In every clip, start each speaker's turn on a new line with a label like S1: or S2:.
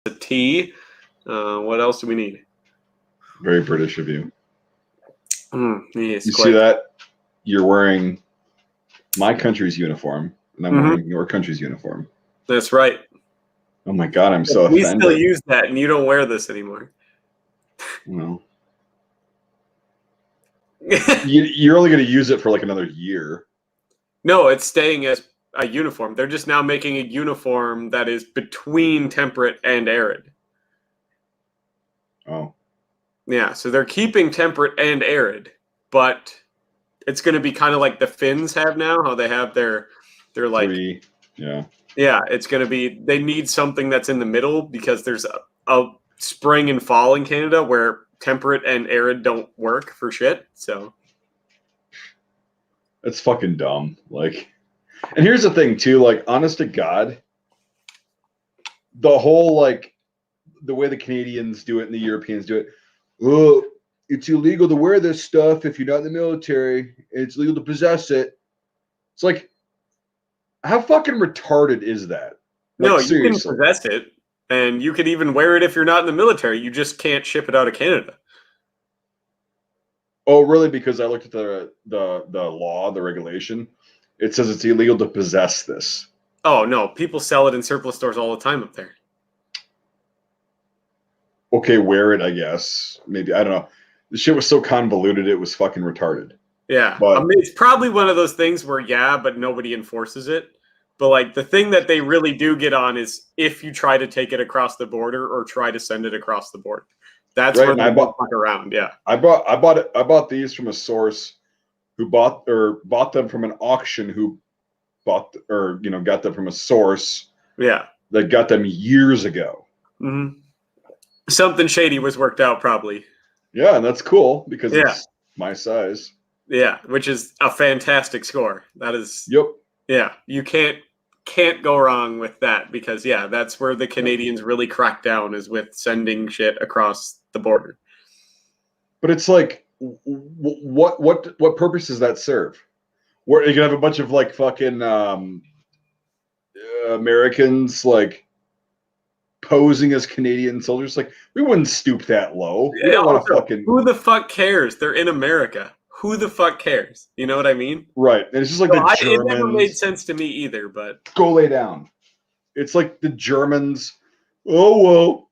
S1: a tea. What else do we need?
S2: Very British of you.
S1: Yes,
S2: you see that? You're wearing my country's uniform, and I'm wearing your country's uniform.
S1: That's right.
S2: Oh my God, I'm so
S1: we
S2: offended.
S1: We still use that, and you don't wear this anymore.
S2: Well, you're only going to use it for like another year.
S1: No, it's staying as a uniform. They're just now making a uniform that is between temperate and arid.
S2: Oh.
S1: Yeah, so they're keeping temperate and arid, but it's going to be kind of like the Finns have now, how they have their like
S2: three. Yeah.
S1: Yeah, it's going to be, they need something that's in the middle because there's a spring and fall in Canada where temperate and arid don't work for shit. So
S2: it's fucking dumb. Like, and here's the thing too, like, honest to God, the whole, like, the way the Canadians do it and the Europeans do it, oh, it's illegal to wear this stuff if you're not in the military. It's illegal to possess it. It's like, how fucking retarded is that? Like,
S1: no,
S2: seriously.
S1: you can possess it, and you could even wear it if you're not in the military. You just can't ship it out of Canada.
S2: Oh, really? Because I looked at the law, the regulation. It says it's illegal to possess this.
S1: Oh, no. People sell it in surplus stores all the time up there.
S2: Okay, wear it, I guess. Maybe. I don't know. The shit was so convoluted, it was fucking retarded.
S1: Yeah.
S2: But,
S1: I mean, it's probably one of those things where, yeah, but nobody enforces it. But, like, the thing that they really do get on is if you try to take it across the border or try to send it across the border. That's right, where they fuck around. Yeah.
S2: I bought these from a source who bought them from an auction who got them from a source.
S1: Yeah.
S2: That got them years ago.
S1: Mm-hmm. Something shady was worked out, probably.
S2: Yeah, and that's cool because it's my size.
S1: Yeah, which is a fantastic score. That is.
S2: Yep.
S1: Yeah, you can't go wrong with that because that's where the Canadians really crack down, is with sending shit across the border.
S2: But it's like, what purpose does that serve? Where you can have a bunch of like fucking Americans like posing as Canadian soldiers. Like, we wouldn't stoop that low. We don't want to fucking.
S1: Who the fuck cares? They're in America. Who the fuck cares? You know what I mean?
S2: Right. And it's just like the Germans.
S1: It never made sense to me either, but
S2: go lay down. It's like the Germans. Oh, well,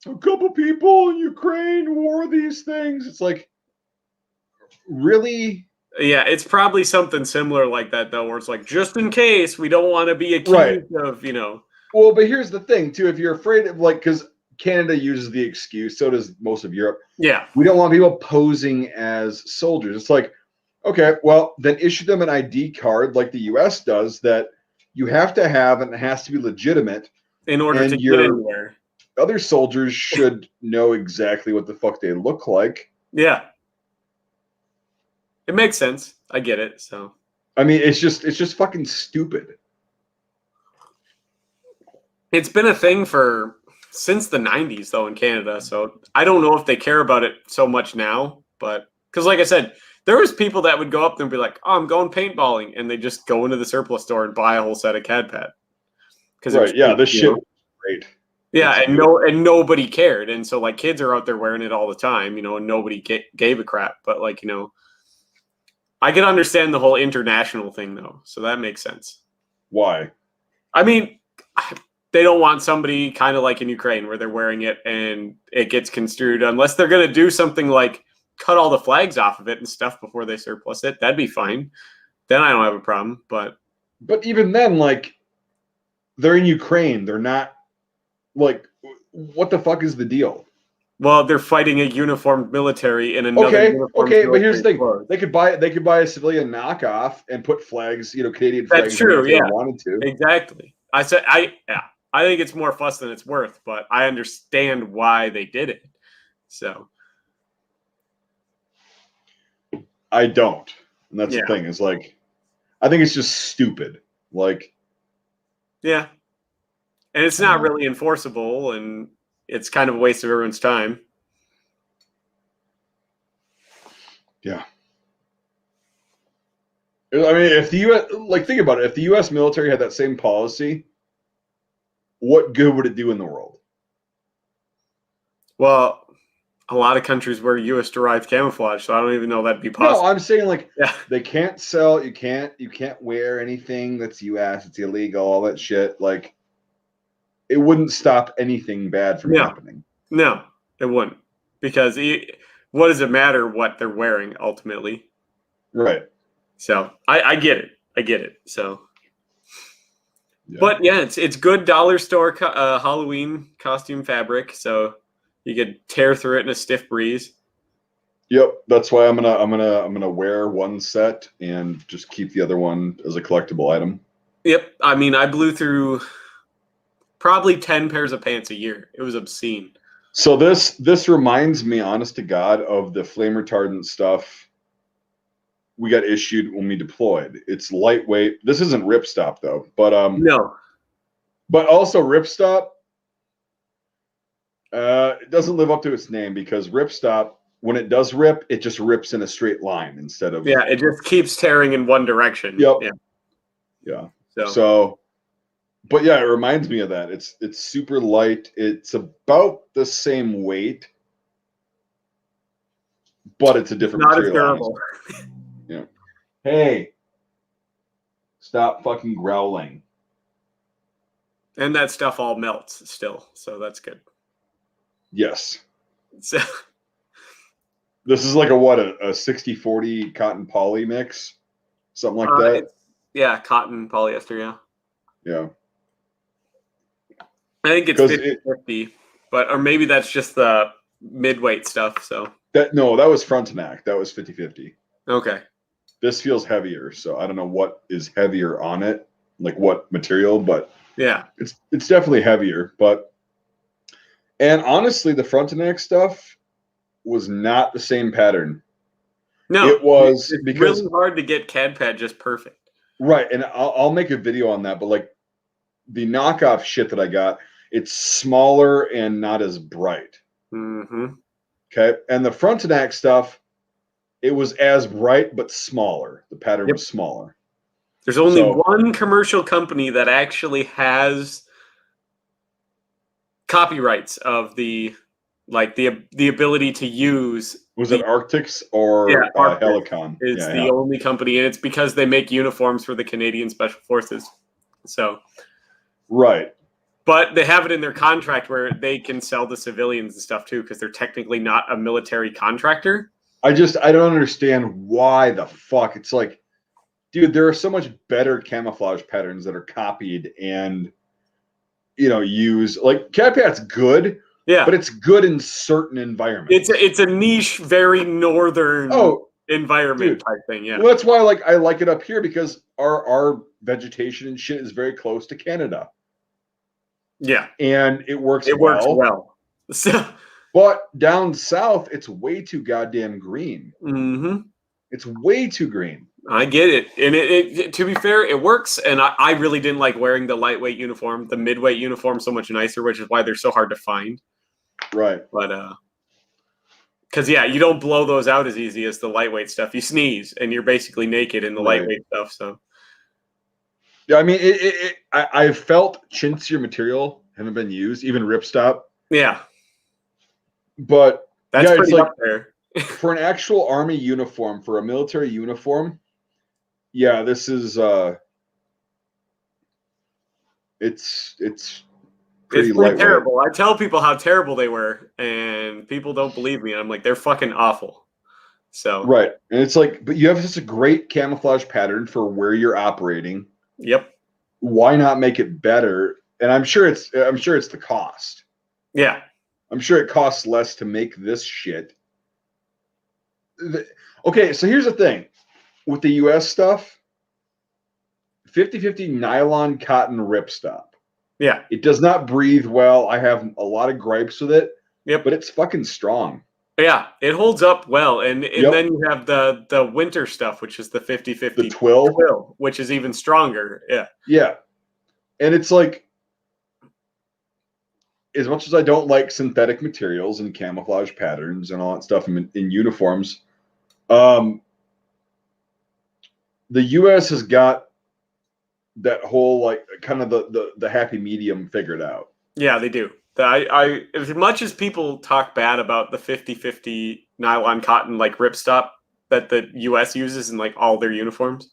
S2: a couple people in Ukraine wore these things. It's like, really?
S1: Yeah, it's probably something similar like that, though, where it's like, just in case, we don't want to be accused of,
S2: Well, but here's the thing, too. If you're afraid of, like, because Canada uses the excuse, so does most of Europe.
S1: Yeah.
S2: We don't want people posing as soldiers. It's like, okay, well, then issue them an ID card like the U.S. does that you have to have, and it has to be legitimate.
S1: In order to get anywhere.
S2: Other soldiers should know exactly what the fuck they look like.
S1: Yeah. It makes sense. I get it. So,
S2: I mean, it's just fucking stupid.
S1: It's been a thing since the 90s, though, in Canada. So I don't know if they care about it so much now, but because, like I said, there was people that would go up there and be like, "Oh, I'm going paintballing," and they just go into the surplus store and buy a whole set of CAD-PAD.
S2: Right? Yeah, this shit was great.
S1: Yeah, and nobody cared, and so like kids are out there wearing it all the time, and nobody gave a crap. But like I can understand the whole international thing though, so that makes sense.
S2: Why?
S1: I mean, they don't want somebody kind of like in Ukraine where they're wearing it and it gets construed, unless they're going to do something like cut all the flags off of it and stuff before they surplus it. That'd be fine. Then I don't have a problem. But
S2: even then, like, they're in Ukraine. They're not, like, what the fuck is the deal?
S1: Well, they're fighting a uniformed military in another.
S2: Okay, but here's the thing: floor. They could buy a civilian knockoff and put flags, Canadian flags.
S1: That's true.
S2: If they wanted to.
S1: Exactly. I think it's more fuss than it's worth, but I understand why they did it. So
S2: I don't, and that's the thing. Is like, I think it's just stupid. Like,
S1: yeah, and it's not really enforceable, and it's kind of a waste of everyone's time.
S2: Yeah. I mean, if the U.S. think about it, if the U.S. military had that same policy, what good would it do in the world?
S1: Well, a lot of countries wear U.S. derived camouflage, so I don't even know that'd be
S2: No,
S1: possible.
S2: I'm saying like
S1: Yeah.
S2: they can't sell. You can't wear anything that's U.S. It's illegal. All that shit. Like it wouldn't stop anything bad from happening.
S1: No, it wouldn't, because what does it matter what they're wearing ultimately?
S2: Right.
S1: So I get it. I get it. So,
S2: Yeah.
S1: but yeah, it's good dollar store Halloween costume fabric. So you could tear through it in a stiff breeze.
S2: Yep, that's why I'm gonna wear one set and just keep the other one as a collectible item.
S1: Yep. I mean, I blew through probably 10 pairs of pants a year. It was obscene.
S2: So this reminds me, honest to God, of the flame retardant stuff we got issued when we deployed. It's lightweight. This isn't ripstop though, but
S1: No.
S2: but also ripstop. It doesn't live up to its name because ripstop, when it does rip, it just rips in a straight line instead of
S1: Yeah, it just keeps tearing in one direction.
S2: Yep.
S1: Yeah.
S2: So, but yeah, it reminds me of that. It's super light. It's about the same weight, but it's a different
S1: not as
S2: material.
S1: durable.
S2: Yeah. Hey, stop fucking growling.
S1: And that stuff all melts still, so that's good.
S2: Yes.
S1: So,
S2: this is like a 60-40 cotton poly mix, something like that.
S1: Yeah, cotton polyester. Yeah.
S2: Yeah.
S1: I think it's 50-50, or maybe that's just the mid-weight stuff. So
S2: that was Frontenac. That was 50-50.
S1: Okay.
S2: This feels heavier, so I don't know what is heavier on it, like what material, but
S1: yeah,
S2: it's definitely heavier. And honestly, the Frontenac stuff was not the same pattern.
S1: No,
S2: it was
S1: it's
S2: because
S1: really hard to get CAD just perfect.
S2: Right, and I'll make a video on that. But like the knockoff shit that I got, it's smaller and not as bright.
S1: Mm-hmm.
S2: Okay, and the Frontenac stuff, it was as bright but smaller. The pattern was smaller.
S1: There's only one commercial company that actually has copyrights of the ability to use.
S2: Was it Arctics or
S1: Arctic
S2: Helicon?
S1: is the only company, and it's because they make uniforms for the Canadian Special Forces. So,
S2: right.
S1: But they have it in their contract where they can sell to civilians and stuff too, because they're technically not a military contractor.
S2: I don't understand why the fuck. It's like, dude, there are so much better camouflage patterns that are copied and use. Like CatPat's good, but it's good in certain environments.
S1: It's a niche, very northern environment type thing. Yeah,
S2: well, that's why I like it up here because our vegetation and shit is very close to Canada.
S1: Yeah,
S2: and it works.
S1: Works well. So,
S2: but down south, it's way too goddamn green.
S1: Mm-hmm.
S2: It's way too green.
S1: I get it, and it to be fair, it works. And I really didn't like wearing the lightweight uniform. The midweight uniform so much nicer, which is why they're so hard to find.
S2: Right.
S1: But because you don't blow those out as easy as the lightweight stuff. You sneeze, and you're basically naked in the lightweight stuff. So.
S2: Yeah, I mean, I've felt chintzier material haven't been used, even ripstop.
S1: Yeah.
S2: But
S1: that's pretty up there.
S2: For an actual army uniform, for a military uniform, yeah, this is it's pretty
S1: terrible. I tell people how terrible they were, and people don't believe me. I'm like, they're fucking awful. So
S2: right, and it's like, but you have such a great camouflage pattern for where you're operating.
S1: Yep.
S2: Why not make it better? And I'm sure it's the cost.
S1: Yeah.
S2: I'm sure it costs less to make this shit. Okay, so here's the thing. With the US stuff, 50-50 nylon cotton ripstop.
S1: Yeah.
S2: It does not breathe well. I have a lot of gripes with it.
S1: Yep.
S2: But it's fucking strong.
S1: Yeah, it holds up well. And then you have the winter stuff, which is the 50-50
S2: the twill,
S1: which is even stronger. Yeah.
S2: Yeah. And it's like, as much as I don't like synthetic materials and camouflage patterns and all that stuff in uniforms, the US has got that whole kind of the happy medium figured out.
S1: Yeah, they do. I as much as people talk bad about the 50-50 nylon cotton like ripstop that the US uses in like all their uniforms,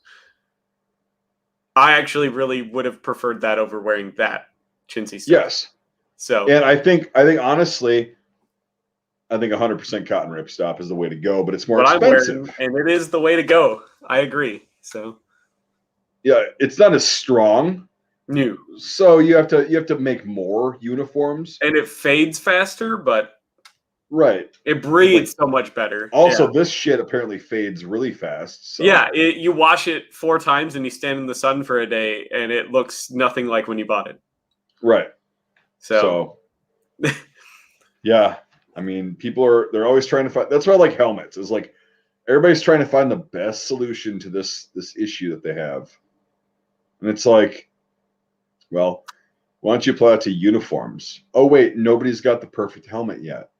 S1: I actually really would have preferred that over wearing that chintzy stuff.
S2: Yes.
S1: So,
S2: and I think honestly, I think 100% cotton ripstop is the way to go, but it's more
S1: what I'm
S2: expensive.
S1: wearing, and it is the way to go. I agree. So,
S2: Yeah, it's not as strong.
S1: new.
S2: So you have to make more uniforms.
S1: And it fades faster, but
S2: Right.
S1: it breathes so much better.
S2: Also,
S1: Yeah.
S2: this shit apparently fades really fast. So.
S1: Yeah, you wash it 4 times and you stand in the sun for a day, and it looks nothing like when you bought it.
S2: Right.
S1: So
S2: yeah, I mean, they're always trying to find. That's why I like helmets. Is like everybody's trying to find the best solution to this issue that they have, and it's like, well, why don't you apply it to uniforms? Oh wait, nobody's got the perfect helmet yet.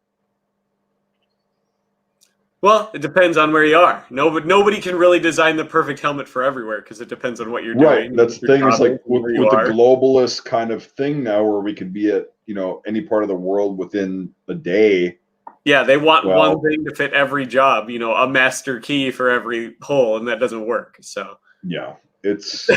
S1: well, it depends on where you are. Nobody can really design the perfect helmet for everywhere because it depends on what you're doing.
S2: Right. That's the thing. Is like with the globalist kind of thing now, where we could be at any part of the world within a day.
S1: Yeah, they want one thing to fit every job. A master key for every hole, and that doesn't work. So
S2: yeah, it's.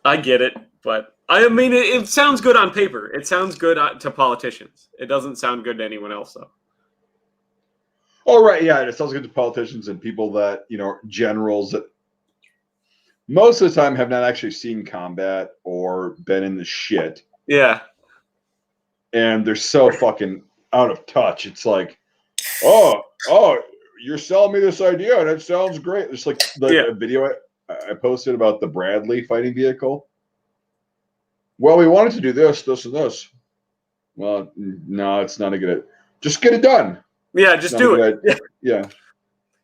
S1: I get it, but I mean, it sounds good on paper. It sounds good to politicians. It doesn't sound good to anyone else, though.
S2: Oh, right. Yeah. It sounds good to politicians and people that, generals that most of the time have not actually seen combat or been in the shit.
S1: Yeah.
S2: And they're so fucking out of touch. It's like, oh, you're selling me this idea and it sounds great. It's like the video I posted about the Bradley fighting vehicle. Well, we wanted to do this, and this. Well, no, it's not a good. Just get it done.
S1: Yeah, just do it.
S2: Yeah.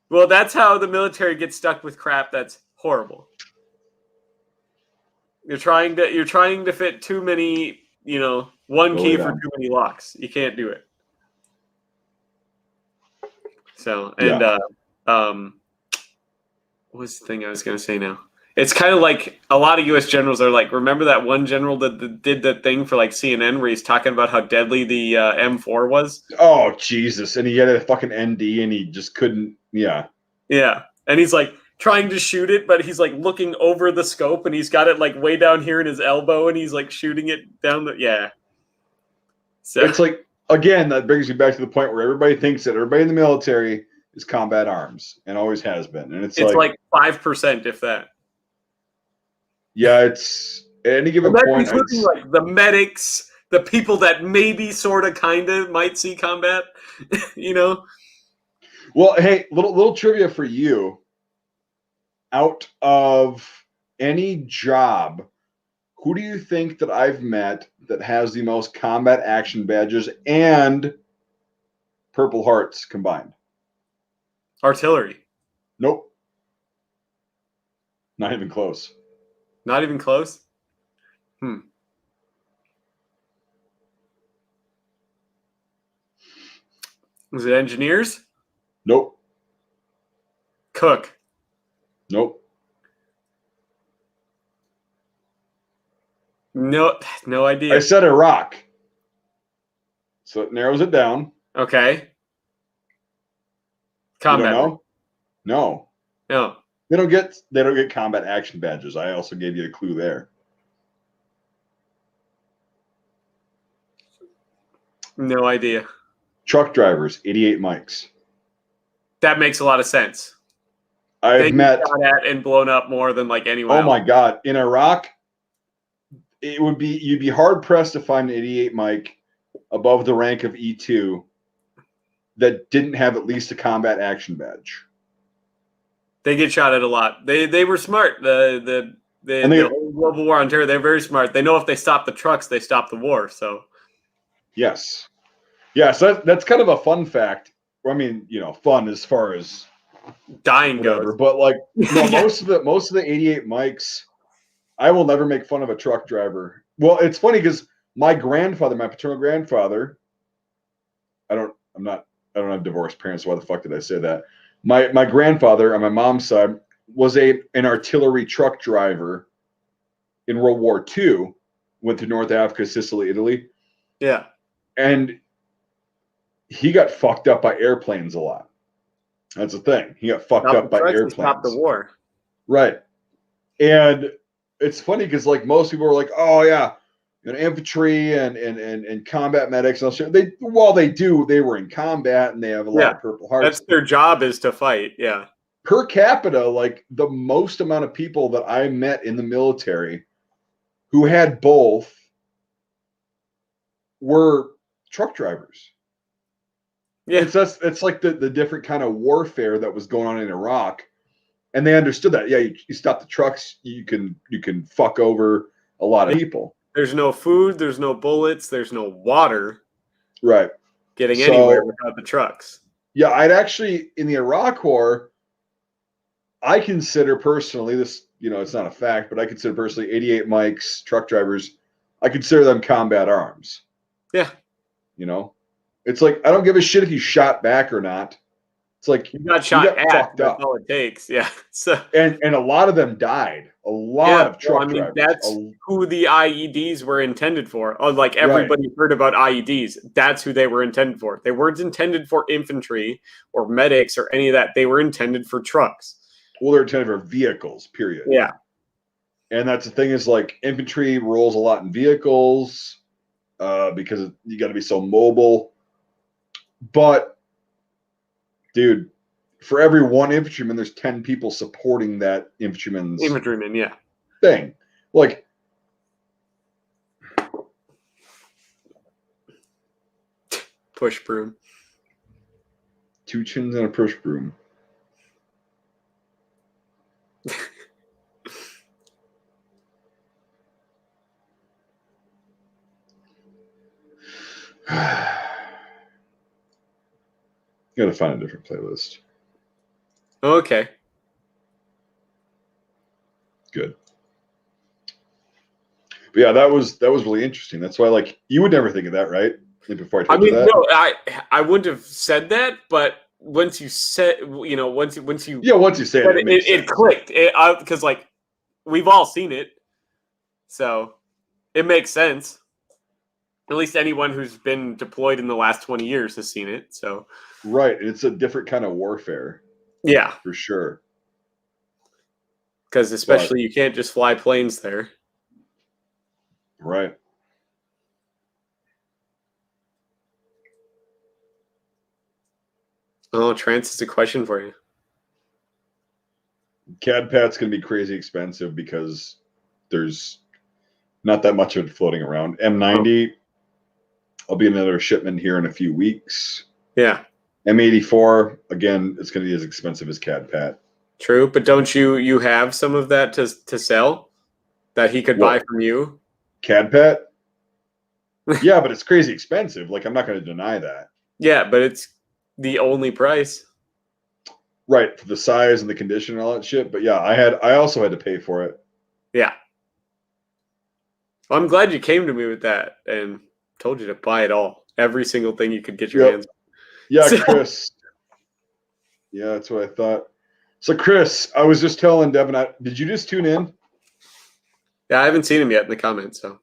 S1: Well, that's how the military gets stuck with crap that's horrible. You're trying to fit too many, one key for too many locks. You can't do it. So, and what was the thing I was going to say now? It's kind of like a lot of U.S. generals are like, remember that one general that did that thing for like CNN where he's talking about how deadly the M4 was?
S2: Oh, Jesus. And he had a fucking ND and he just couldn't. Yeah.
S1: Yeah. And he's like trying to shoot it, but he's like looking over the scope and he's got it like way down here in his elbow and he's like shooting it down the. Yeah. So
S2: it's like, again, that brings me back to the point where everybody thinks that everybody in the military is combat arms and always has been. And it's like 5%,
S1: if that.
S2: Yeah, it's at any given point.
S1: Including like the medics, the people that maybe sort of kind of might see combat,
S2: Well, hey, little trivia for you. Out of any job, who do you think that I've met that has the most combat action badges and Purple Hearts combined?
S1: Artillery.
S2: Nope. Not even close.
S1: Not even close? Was it engineers?
S2: Nope.
S1: Cook?
S2: Nope.
S1: No idea.
S2: I said Iraq. So it narrows it down.
S1: Okay. Combat.
S2: You don't know? No.
S1: No.
S2: They don't get combat action badges. I also gave you a clue there.
S1: No idea.
S2: Truck drivers, 88 mics.
S1: That makes a lot of sense.
S2: I've met
S1: shot at and blown up more than like anyone else.
S2: My God. In Iraq, you'd be hard pressed to find an 88 mic above the rank of E2 that didn't have at least a combat action badge.
S1: They get shot at a lot. They were smart. The whole global war on terror, they're very smart. They know if they stop the trucks, they stop the war. So
S2: yes. Yeah, so that's kind of a fun fact. I mean, fun as far as
S1: dying goes.
S2: But like most of the 88 mics, I will never make fun of a truck driver. Well, it's funny because my paternal grandfather, I don't have divorced parents, so why the fuck did I say that? My grandfather on my mom's side was an artillery truck driver in World War II, went to North Africa, Sicily, Italy,
S1: Yeah.
S2: and he got fucked up by airplanes a lot. That's the thing. He got fucked up by airplanes.
S1: Stop the war.
S2: Right. And it's funny because like most people were like, oh yeah, infantry and combat medics and all shit. They were in combat and they have a lot of Purple Hearts.
S1: That's their job, is to fight. Yeah.
S2: Per capita, like the most amount of people that I met in the military who had both were truck drivers.
S1: Yeah.
S2: It's like the different kind of warfare that was going on in Iraq. And they understood that. Yeah, you stop the trucks, you can fuck over a lot of people.
S1: There's no food, there's no bullets, there's no water.
S2: Right.
S1: Getting anywhere without the trucks.
S2: Yeah, I'd actually, in the Iraq War, I consider personally, this, it's not a fact, but I consider personally 88 mics, truck drivers, I consider them combat arms.
S1: Yeah.
S2: It's like, I don't give a shit if you shot back or not. It's like
S1: you got shot at. That's all it takes. Yeah. So
S2: and a lot of them died. A lot of truck drivers.
S1: That's who the IEDs were intended for. Oh, like everybody heard about IEDs. That's who they were intended for. They weren't intended for infantry or medics or any of that. They were intended for trucks.
S2: Well, they're intended for vehicles, period.
S1: Yeah.
S2: And that's the thing is like infantry rolls a lot in vehicles because you got to be so mobile. But dude, for every one infantryman, there's 10 people supporting that infantryman,
S1: yeah,
S2: thing. Like,
S1: push broom.
S2: 2 chins and a push broom. Gotta find a different playlist.
S1: Okay.
S2: Good. But yeah, that was really interesting. That's why, like, you would never think of that, right? Before I told you that.
S1: No, I wouldn't have said that, but once you said, once you
S2: once you say
S1: it clicked. Because like we've all seen it, so it makes sense. At least anyone who's been deployed in the last 20 years has seen it. So
S2: right, it's a different kind of warfare.
S1: Yeah,
S2: for sure.
S1: Because especially you can't just fly planes there.
S2: Right.
S1: Oh, Trance is a question for you.
S2: CAD Pat's going to be crazy expensive because there's not that much of it floating around. M90, I'll be another shipment here in a few weeks.
S1: Yeah.
S2: M84, again, it's going to be as expensive as CAD Pat.
S1: True, but don't you have some of that to sell that he could buy from you?
S2: CAD Pat? Yeah, but it's crazy expensive. Like, I'm not going to deny that.
S1: Yeah, but it's the only price.
S2: Right, for the size and the condition and all that shit. But yeah, I also had to pay for it.
S1: Yeah. Well, I'm glad you came to me with that and told you to buy it all. Every single thing you could get your hands on.
S2: Yeah, Chris. Yeah, that's what I thought. So, Chris, I was just telling Devin, did you just tune in?
S1: Yeah, I haven't seen him yet in the comments. So,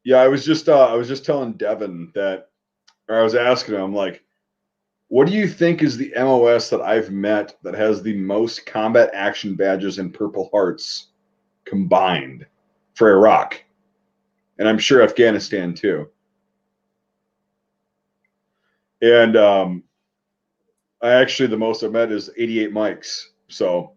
S2: yeah, I was just telling Devin that, or I was asking him, like, what do you think is the MOS that I've met that has the most combat action badges and Purple Hearts combined for Iraq? And I'm sure Afghanistan too. And I actually, the most I've met is 88 mics. So,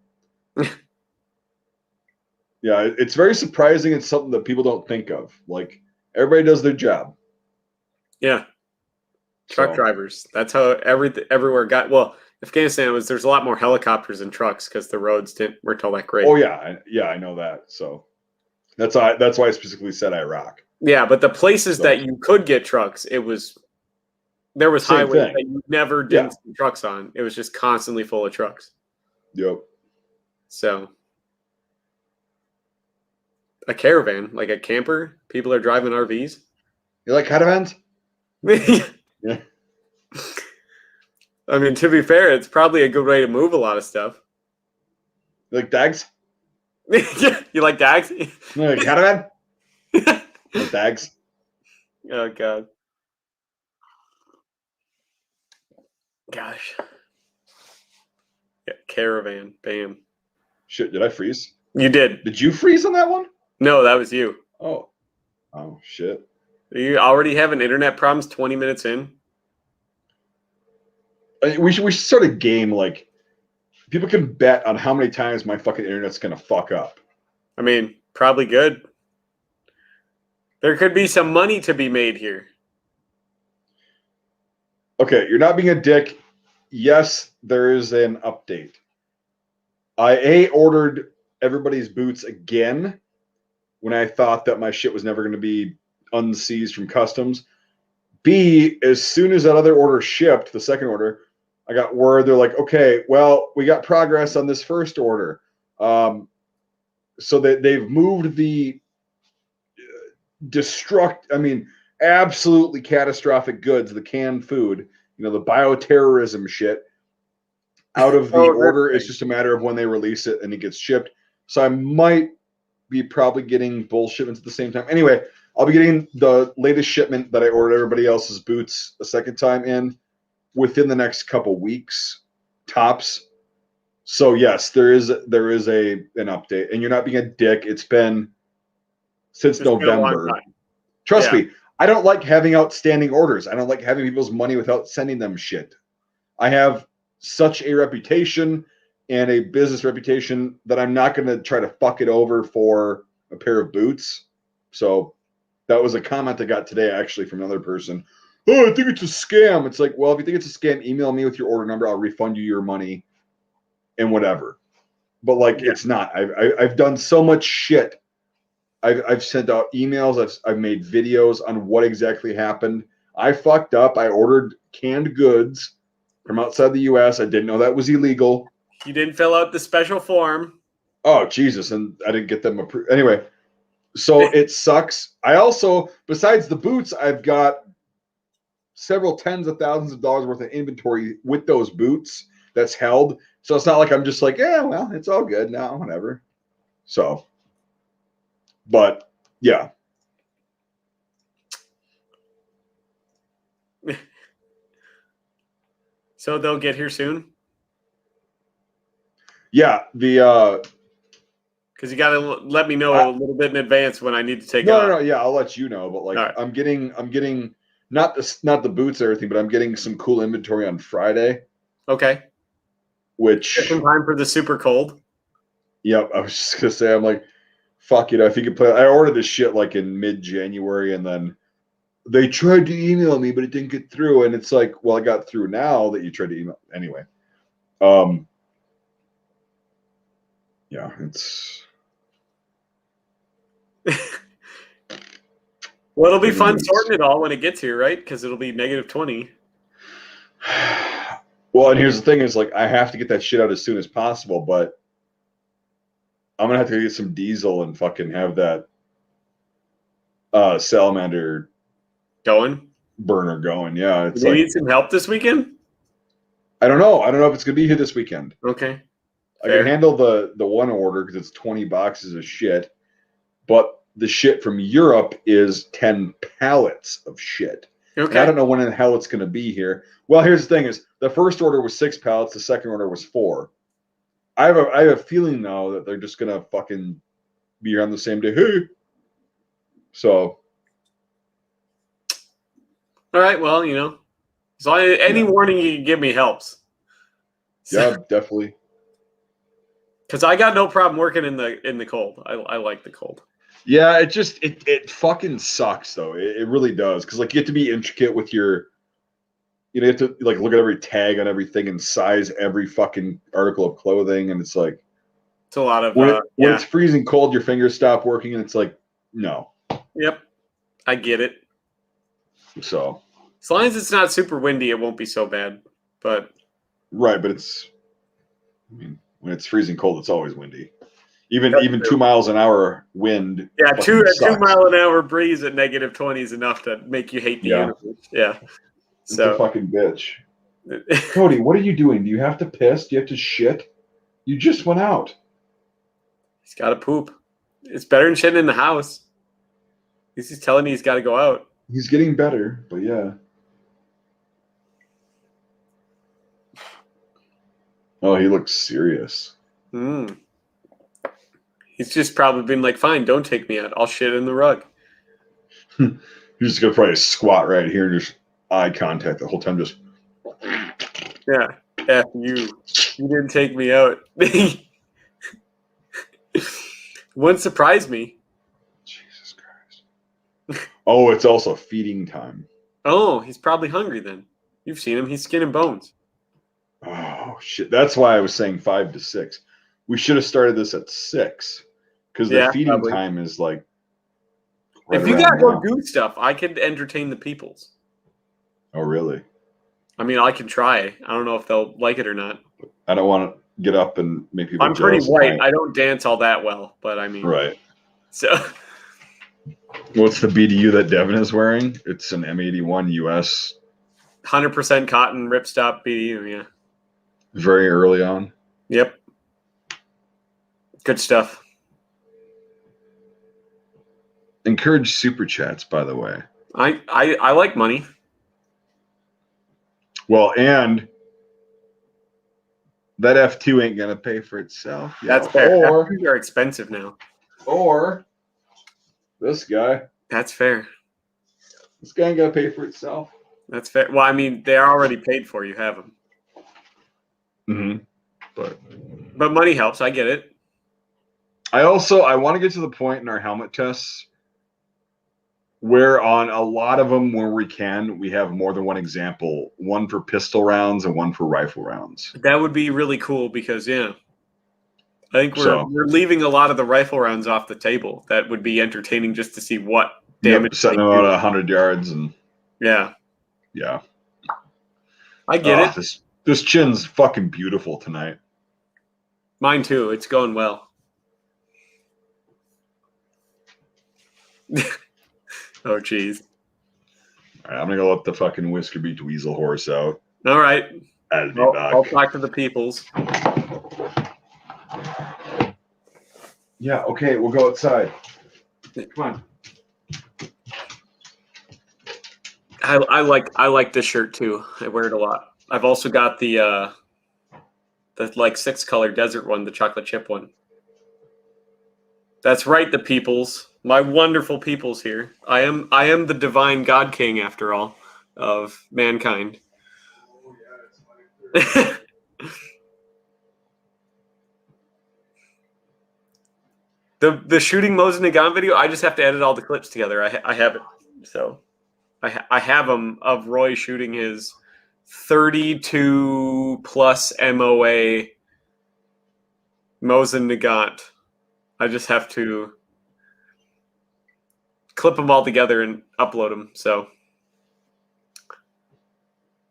S2: yeah, it's very surprising. It's something that people don't think of. Like, everybody does their job.
S1: Yeah. Truck drivers. That's how everywhere got. Well, Afghanistan there's a lot more helicopters than trucks because the roads weren't all that great.
S2: Oh yeah, I know that. So that's why I specifically said Iraq.
S1: Yeah, but the places that you could get trucks, there was highways that you never didn't see trucks on. It was just constantly full of trucks.
S2: Yep.
S1: So a caravan, like a camper, people are driving RVs.
S2: You like caravans? Yeah.
S1: I mean, to be fair, it's probably a good way to move a lot of stuff.
S2: You like dags?
S1: You like dags?
S2: You like caravan? My bags.
S1: Oh god. Gosh. Yeah, caravan. Bam.
S2: Shit, did I freeze?
S1: You did.
S2: Did you freeze on that one?
S1: No, that was you.
S2: Oh shit.
S1: You already having internet problems 20 minutes in?
S2: We should start a game like people can bet on how many times my fucking internet's gonna fuck up.
S1: I mean, probably good. There could be some money to be made here.
S2: Okay, you're not being a dick. Yes, there is an update. I ordered everybody's boots again when I thought that my shit was never going to be unseized from customs. B, as soon as that other order shipped, the second order, I got word they're like, okay, well, we got progress on this first order. So they've moved the absolutely catastrophic goods, the canned food, the bioterrorism shit, out of the order. It's just a matter of when they release it and it gets shipped. So I might be probably getting both shipments at the same time. Anyway, I'll be getting the latest shipment that I ordered everybody else's boots a second time in within the next couple weeks, tops. So yes, there is an update, and you're not being a dick. It's been since November. Trust me, I don't like having outstanding orders. I don't like having people's money without sending them shit. I have such a reputation and a business reputation that I'm not going to try to fuck it over for a pair of boots. So that was a comment I got today, actually, from another person. Oh, I think it's a scam. It's like, well, if you think it's a scam, email me with your order number. I'll refund you your money and whatever. But it's not. I've done so much shit. I've sent out emails. I've made videos on what exactly happened. I fucked up. I ordered canned goods from outside the U.S. I didn't know that was illegal.
S1: You didn't fill out the special form.
S2: Oh, Jesus. And I didn't get them approved. Anyway, so it sucks. I also, besides the boots, I've got several tens of thousands of dollars worth of inventory with those boots that's held. So it's not like I'm just like, yeah, well, it's all good now, whatever. So, but yeah.
S1: So they'll get here soon?
S2: Yeah,
S1: because you got to let me know a little bit in advance when I need to take off.
S2: No. Yeah, I'll let you know. But right. I'm getting not the boots or everything, but I'm getting some cool inventory on Friday.
S1: Okay.
S2: Which
S1: just in time for the super cold.
S2: Yep, I was just gonna say, I'm like, fuck it. If you could play, I ordered this shit like in mid-January, and then they tried to email me, but it didn't get through. And it's like, well, I got through now that you tried to email anyway. Yeah, it's.
S1: Well, it'll be fun sorting it all when it gets here, right? Because it'll be -20.
S2: Well, and here's the thing: is like I have to get that shit out as soon as possible, but I'm gonna have to get some diesel and fucking have that salamander burner going. Yeah, it's
S1: do you need some help this weekend?
S2: I don't know. I don't know if it's gonna be here this weekend.
S1: Okay.
S2: I can handle the one order because it's 20 boxes of shit, but the shit from Europe is 10 pallets of shit. Okay. And I don't know when in the hell it's going to be here. Well, here's the thing: is the first order was 6 pallets, the second order was 4. I have a feeling now that they're just gonna fucking be here on the same day. Hey, so.
S1: All right. Well, as long as any warning you can give me helps.
S2: Yeah, definitely.
S1: Because I got no problem working in the cold. I like the cold.
S2: Yeah, it fucking sucks though. It really does. Because you have to be intricate with your, you have to look at every tag on everything and size every fucking article of clothing, and it's like
S1: it's a lot of
S2: when it's freezing cold, your fingers stop working, and it's like no.
S1: Yep, I get it.
S2: So
S1: as long as it's not super windy, it won't be so bad. But
S2: right, but it's. I mean, when it's freezing cold, it's always windy. Even 2 miles an hour wind.
S1: Yeah, a 2 mile an hour breeze at -20 is enough to make you hate the universe. Yeah.
S2: It's a fucking bitch. Cody, what are you doing? Do you have to piss? Do you have to shit? You just went out.
S1: He's got to poop. It's better than shitting in the house. He's telling me he's got to go out.
S2: He's getting better, but yeah. Oh, he looks serious.
S1: He's just probably been like, fine, don't take me out. I'll shit in the rug.
S2: He's just going to probably squat right here and just eye contact the whole time. Just.
S1: Yeah. F you. You didn't take me out. Wouldn't surprise me.
S2: Jesus Christ. Oh, it's also feeding time.
S1: Oh, he's probably hungry then. You've seen him. He's skin and bones.
S2: Oh, shit. That's why I was saying 5 to 6. We should have started this at 6 because the feeding time is like. Right,
S1: if you got to go do stuff, I could entertain the peoples.
S2: Oh, really?
S1: I mean, I can try. I don't know if they'll like it or not.
S2: I don't want to get up and make people.
S1: I'm pretty white. I don't dance all that well, but I mean.
S2: Right.
S1: So.
S2: What's the BDU that Devin is wearing? It's an M81 US.
S1: 100% cotton ripstop BDU, yeah.
S2: Very early on.
S1: Yep. Good stuff.
S2: Encourage super chats, by the way.
S1: I like money.
S2: Well, and that F2 ain't gonna pay for itself.
S1: That's fair. F2s are expensive now.
S2: Or this guy.
S1: That's fair.
S2: This guy ain't gonna pay for itself.
S1: That's fair. Well, I mean, they're already paid for. You have them. But money helps. I get it.
S2: I want to get to the point in our helmet tests where on a lot of them, where we can, we have more than one example, one for pistol rounds and one for rifle rounds.
S1: That would be really cool because, yeah, I think we're leaving a lot of the rifle rounds off the table. That would be entertaining just to see what damage.
S2: Setting them out at 100 yards and
S1: yeah. I get it.
S2: This chin's fucking beautiful tonight.
S1: Mine too. It's going well. Oh, jeez.
S2: All right, I'm going to let the fucking Whisker Beach Weasel horse out.
S1: All right.
S2: I'll
S1: talk to the peoples.
S2: Yeah, okay, we'll go outside. Come on.
S1: I like this shirt too. I wear it a lot. I've also got the like 6-color desert one, the chocolate chip one. That's right, the peoples. My wonderful peoples here. I am the divine God King, after all, of mankind. The shooting Mosin and Gun video, I just have to edit all the clips together. I have it. So I have them of Roy shooting his 32 plus MOA Mosin Nagant. I just have to clip them all together and upload them. So,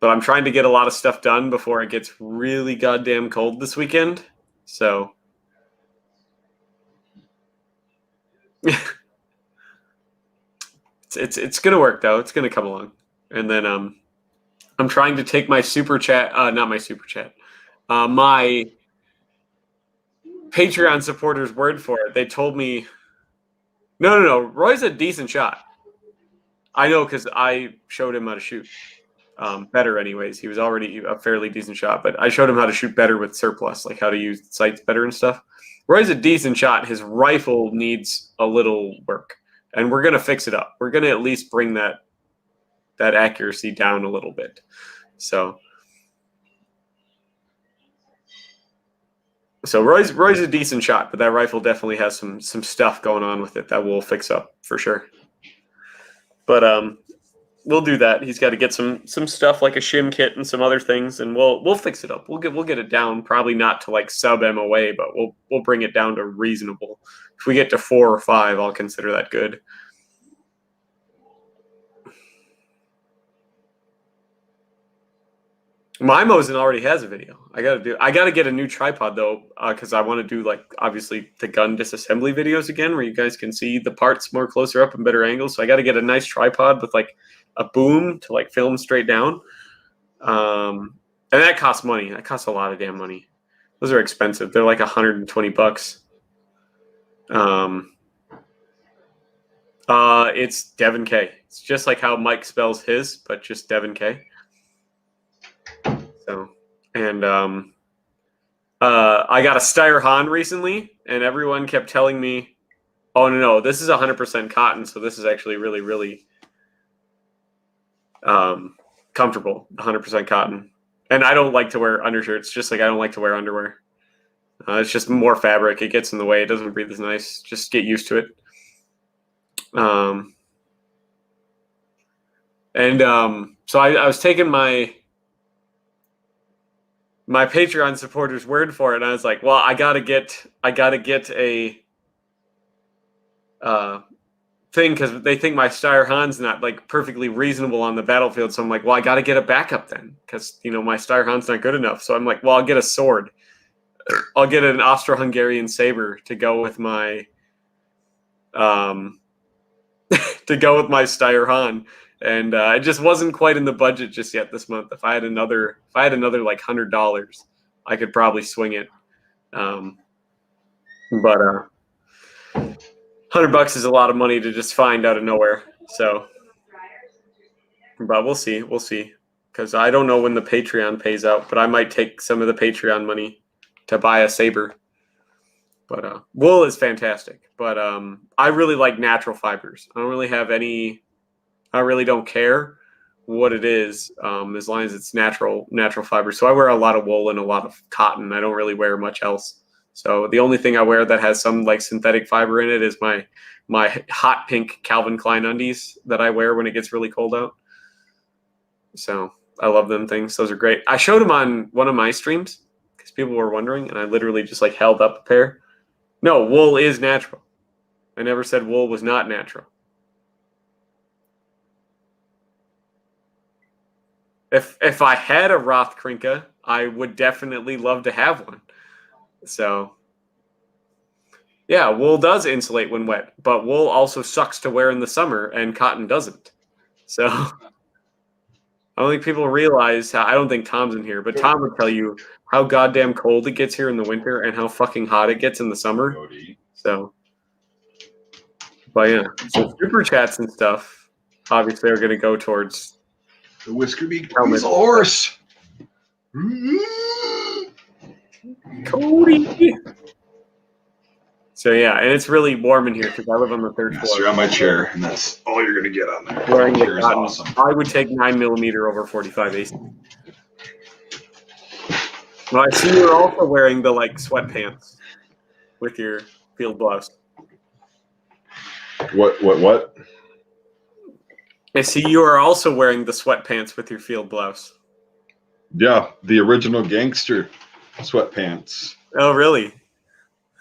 S1: but I'm trying to get a lot of stuff done before it gets really goddamn cold this weekend. So, it's gonna work though. It's gonna come along. And then I'm trying to take my super chat, not my super chat, my Patreon supporters' word for it. They told me, no. Roy's a decent shot. I know because I showed him how to shoot better. Anyways, he was already a fairly decent shot, but I showed him how to shoot better with surplus, like how to use sights better and stuff. Roy's a decent shot. His rifle needs a little work, and we're gonna fix it up. We're gonna at least bring that accuracy down a little bit. So Roy's a decent shot, but that rifle definitely has some stuff going on with it that we'll fix up for sure. But we'll do that. He's got to get some stuff like a shim kit and some other things, and we'll fix it up. We'll get it down, probably not to like sub MOA, but we'll bring it down to reasonable. If we get to 4 or 5, I'll consider that good. My Mosin already has a video. I gotta get a new tripod though, because I want to do like obviously the gun disassembly videos again, where you guys can see the parts more closer up and better angles. So I got to get a nice tripod with like a boom to like film straight down. And that costs money. That costs a lot of damn money. Those are expensive. They're like $120. It's Devin K. It's just like how Mike spells his, but just Devin K. So, and I got a Steyr Hahn recently, and everyone kept telling me, "Oh no, this is 100% cotton, so this is actually really, really comfortable. 100% cotton." And I don't like to wear undershirts, just like I don't like to wear underwear. It's just more fabric. It gets in the way. It doesn't breathe as nice. Just get used to it. So I was taking my Patreon supporters' word for it, and I was like, well, I gotta get a thing because they think my Steyr Hahn's not like perfectly reasonable on the battlefield. So I'm like, well, I gotta get a backup then because my Steyr Hahn's not good enough. So I'm like, well, I'll get a sword. I'll get an Austro-Hungarian saber to go with my Steyr Hahn. And it just wasn't quite in the budget just yet this month. If I had another like $100, I could probably swing it. But $100 is a lot of money to just find out of nowhere. So, but we'll see. We'll see. Because I don't know when the Patreon pays out, but I might take some of the Patreon money to buy a saber. But wool is fantastic. But I really like natural fibers. I really don't care what it is, as long as it's natural fiber. So I wear a lot of wool and a lot of cotton. I don't really wear much else. So the only thing I wear that has some like synthetic fiber in it is my hot pink Calvin Klein undies that I wear when it gets really cold out. So I love them things. Those are great. I showed them on one of my streams because people were wondering, and I literally just like held up a pair. No, wool is natural. I never said wool was not natural. If I had a Roth Krinka, I would definitely love to have one. So, yeah, wool does insulate when wet, but wool also sucks to wear in the summer, and cotton doesn't. So, I don't think people realize I don't think Tom's in here, but Tom would tell you how goddamn cold it gets here in the winter and how fucking hot it gets in the summer. So, but yeah, so super chats and stuff obviously are going to go towards
S2: the Whisker Beak Weasel Horse.
S1: Cody. So yeah, and it's really warm in here because I live on the third floor.
S2: You're on my chair, and that's all you're gonna get on there.
S1: Wearing the cotton, awesome. I would take 9mm over 45 AC. Well, I see you're also wearing the like sweatpants with your field blouse.
S2: What?
S1: I see you are also wearing the sweatpants with your field blouse.
S2: Yeah, the original gangster sweatpants.
S1: Oh, really?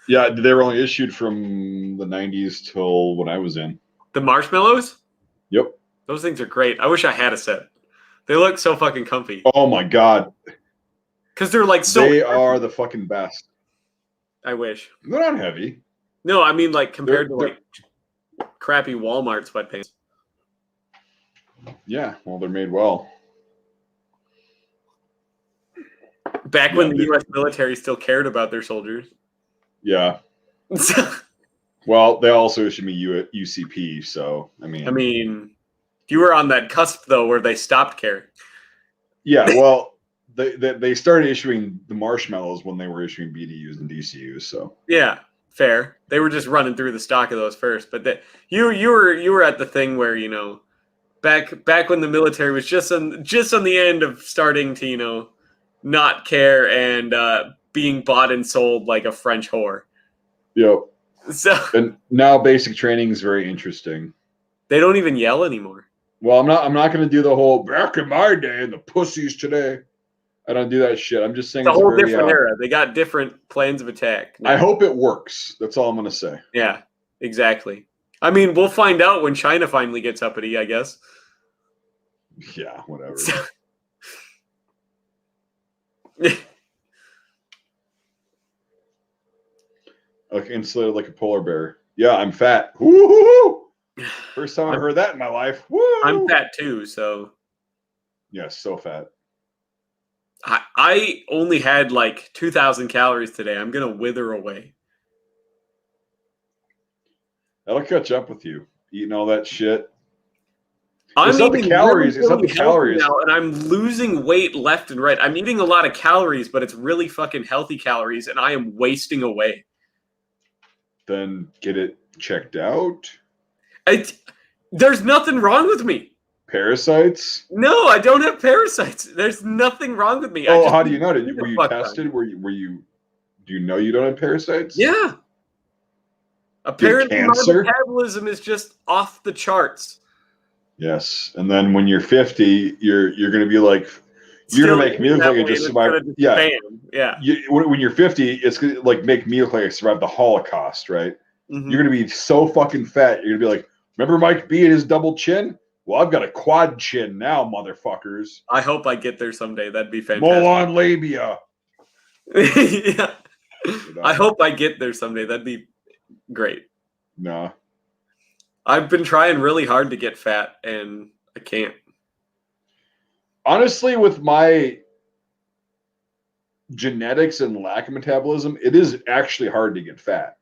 S2: Yeah, they were only issued from the 90s till when I was in.
S1: The marshmallows?
S2: Yep.
S1: Those things are great. I wish I had a set. They look so fucking comfy.
S2: Oh my god.
S1: Because they're like so...
S2: They are the fucking best.
S1: I wish.
S2: They're not heavy.
S1: No, I mean like compared to like crappy Walmart sweatpants.
S2: Yeah, well, they're made well.
S1: Back when the U.S. military still cared about their soldiers.
S2: Yeah. Well, they also issued me UCP, so I mean,
S1: you were on that cusp though, where they stopped caring.
S2: Yeah, well, they started issuing the marshmallows when they were issuing BDUs and DCUs. So
S1: yeah, fair. They were just running through the stock of those first, but you were at the thing where back when the military was just on the end of starting to not care and being bought and sold like a French whore.
S2: Yep.
S1: So
S2: and now basic training is very interesting.
S1: They don't even yell anymore.
S2: Well, I'm not going to do the whole back in my day and the pussies today. I don't do that shit. I'm just saying
S1: it's a whole different era. They got different plans of attack.
S2: I hope it works. That's all I'm going to say.
S1: Yeah, exactly. I mean, we'll find out when China finally gets uppity, I guess.
S2: Yeah, whatever. Like insulated like a polar bear. Yeah, I'm fat. Woo-hoo-hoo! First time I've heard that in my life. Woo!
S1: I'm fat too, so.
S2: Yeah, so fat.
S1: I only had like 2,000 calories today. I'm going to wither away.
S2: That'll catch up with you. eating all that shit.
S1: I'm
S2: It's not the
S1: eating
S2: calories.
S1: really,
S2: It's not the
S1: really healthy
S2: calories.
S1: now, and I'm losing weight left and right. I'm eating a lot of calories, but it's really fucking healthy calories, and I am wasting away.
S2: Then get it checked out.
S1: There's nothing wrong with me.
S2: Parasites?
S1: No, I don't have parasites. There's nothing wrong with me.
S2: Oh, how do you know? Were you
S1: fuck
S2: tested? Were you? Do you know you don't have parasites?
S1: Yeah.
S2: Do you have
S1: Apparently, my
S2: cancer?
S1: metabolism is just off the charts.
S2: Yes, and then when you're 50, you're going to be like, you're
S1: Still
S2: going to make me look like I just survived. Yeah,
S1: bam. Yeah.
S2: When you're 50, it's going to like make me look like I survived the Holocaust, right?
S1: Mm-hmm.
S2: You're going to be so fucking fat. You're going to be like, remember Mike B and his double chin? Well, I've got a quad chin now, motherfuckers.
S1: I hope I get there someday. That'd be fantastic.
S2: Molon labia.
S1: Yeah. I hope I get there someday. That'd be great.
S2: No.
S1: I've been trying really hard to get fat, and I can't.
S2: Honestly, with my genetics and lack of metabolism, it is actually hard to get fat.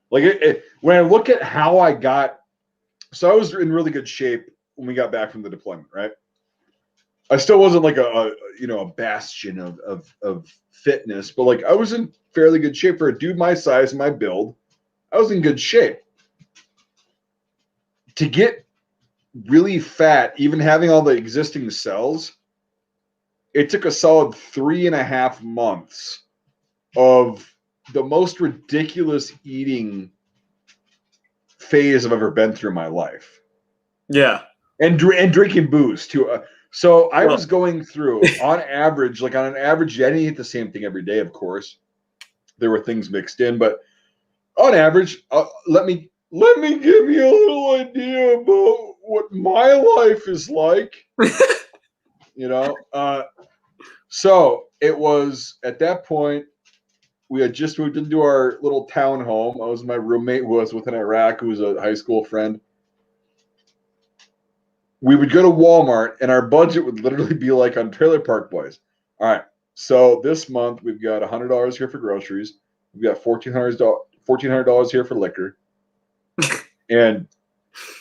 S2: Like when I look at how I got, so I was in really good shape when we got back from the deployment, right? I still wasn't like a bastion of fitness, but like I was in fairly good shape for a dude my size and my build. I was in good shape. To get really fat, even having all the existing cells, it took a solid 3.5 months of the most ridiculous eating phase I've ever been through in my life.
S1: Yeah.
S2: And drinking booze too. So I was going through on average, like on an average, I didn't eat the same thing every day, of course. There were things mixed in, but on average, let me give you a little idea about what my life is like. So it was at that point, we had just moved into our little town home. I was my roommate who was with in Iraq, who was a high school friend. We would go to Walmart, and our budget would literally be like on Trailer Park Boys. All right, so this month we've got $100 here for groceries. We've got $1,400 here for liquor, and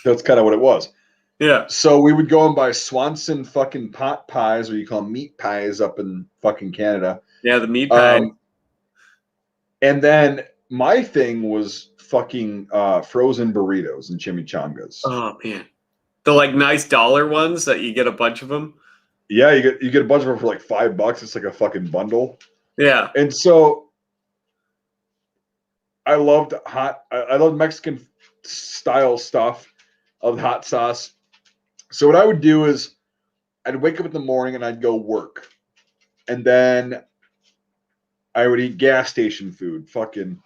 S2: that's kind of what it was.
S1: Yeah.
S2: So we would go and buy Swanson fucking pot pies, or you call them meat pies up in fucking Canada.
S1: Yeah, the meat pie.
S2: And then my thing was fucking frozen burritos and chimichangas.
S1: Oh man, the like nice dollar ones that you get a bunch of them.
S2: Yeah, you get a bunch of them for like $5. It's like a fucking bundle.
S1: Yeah.
S2: And so I loved I loved Mexican style stuff of hot sauce. So what I would do is I'd wake up in the morning and I'd go work. And then I would eat gas station food, fucking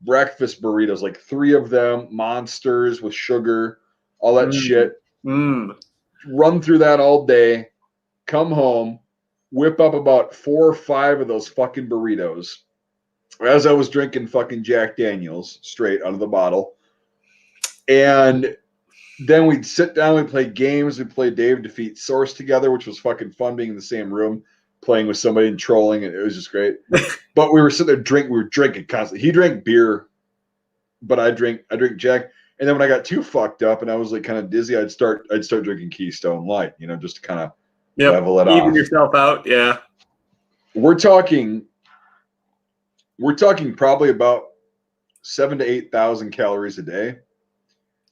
S2: breakfast burritos, like 3 of them, monsters with sugar, all that shit. Run through that all day, come home, whip up about 4 or 5 of those fucking burritos as I was drinking fucking Jack Daniels straight out of the bottle. And then we'd sit down, we'd play games, we'd play Dave Defeat Source together, which was fucking fun being in the same room, playing with somebody and trolling, and it was just great. But we were sitting there we were drinking constantly. He drank beer, but I drink Jack. And then when I got too fucked up and I was like kind of dizzy, I'd start drinking Keystone Light, just to kind of level it off.
S1: Even yourself out, yeah.
S2: We're talking probably about 7,000 to 8,000 calories a day.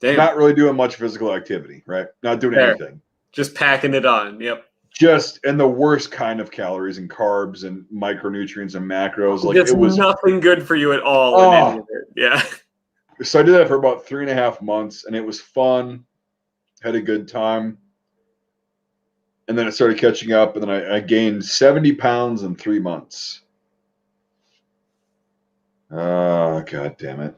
S1: Damn.
S2: Not really doing much physical activity, right? Not doing anything.
S1: Just packing it on. Yep.
S2: And the worst kind of calories and carbs and micronutrients and macros. Like
S1: just
S2: it was
S1: nothing good for you at all. In any of it. Yeah.
S2: So I did that for about 3.5 months, and it was fun. Had a good time. And then it started catching up, and then I gained 70 pounds in 3 months. Oh, God damn it.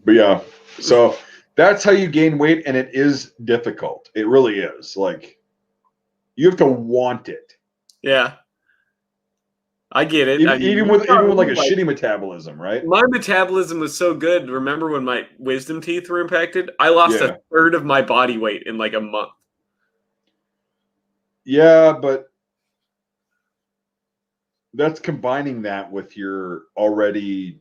S2: But yeah, so that's how you gain weight, and it is difficult. It really is. Like, you have to want it.
S1: Yeah. I get it.
S2: Even with like a shitty metabolism, right?
S1: My metabolism was so good. Remember when my wisdom teeth were impacted? I lost a third of my body weight in like a month.
S2: Yeah, but that's combining that with your already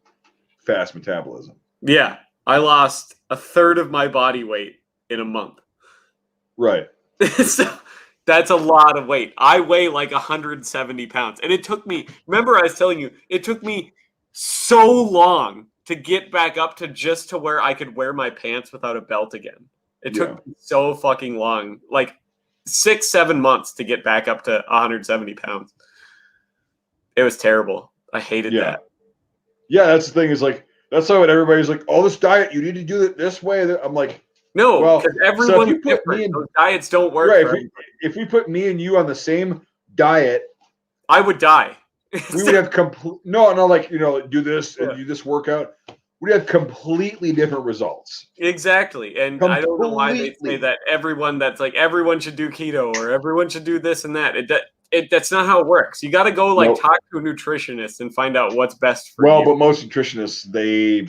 S2: fast metabolism.
S1: Yeah. I lost a third of my body weight in a month.
S2: Right.
S1: So that's a lot of weight. I weigh like 170 pounds. And it took me, remember I was telling you, it took me so long to get back up to just to where I could wear my pants without a belt again. It took me so fucking long, like 6-7 months to get back up to 170 pounds. It was terrible. I hated that.
S2: Yeah, that's the thing is like, that's why when everybody's like, oh, this diet, you need to do it this way. I'm like,
S1: no, because everyone's
S2: so
S1: different. Those diets don't work.
S2: Right. If we put me and you on the same diet,
S1: I would die.
S2: We would have no, like, do this and do this workout. We'd have completely different results.
S1: Exactly. And I don't know why they say that everyone should do keto or everyone should do this and that. That's not how it works. You got to go talk to a nutritionist and find out what's best for you.
S2: Well, but most nutritionists, they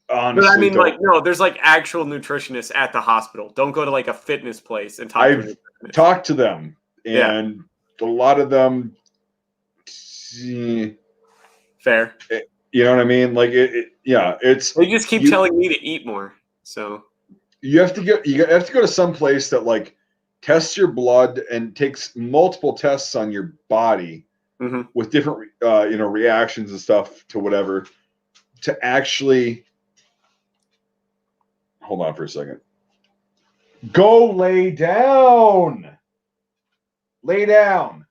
S2: honestly
S1: but I mean, no, there's actual nutritionists at the hospital. Don't go to a fitness place and talk to a nutritionist.
S2: Talked to them, and a lot of them,
S1: fair.
S2: You know what I mean? It's
S1: they just keep telling me to eat more. So
S2: you have to go to some place that tests your blood and takes multiple tests on your body with different reactions and stuff to whatever to actually hold on for a second. Go lay down. Lay down.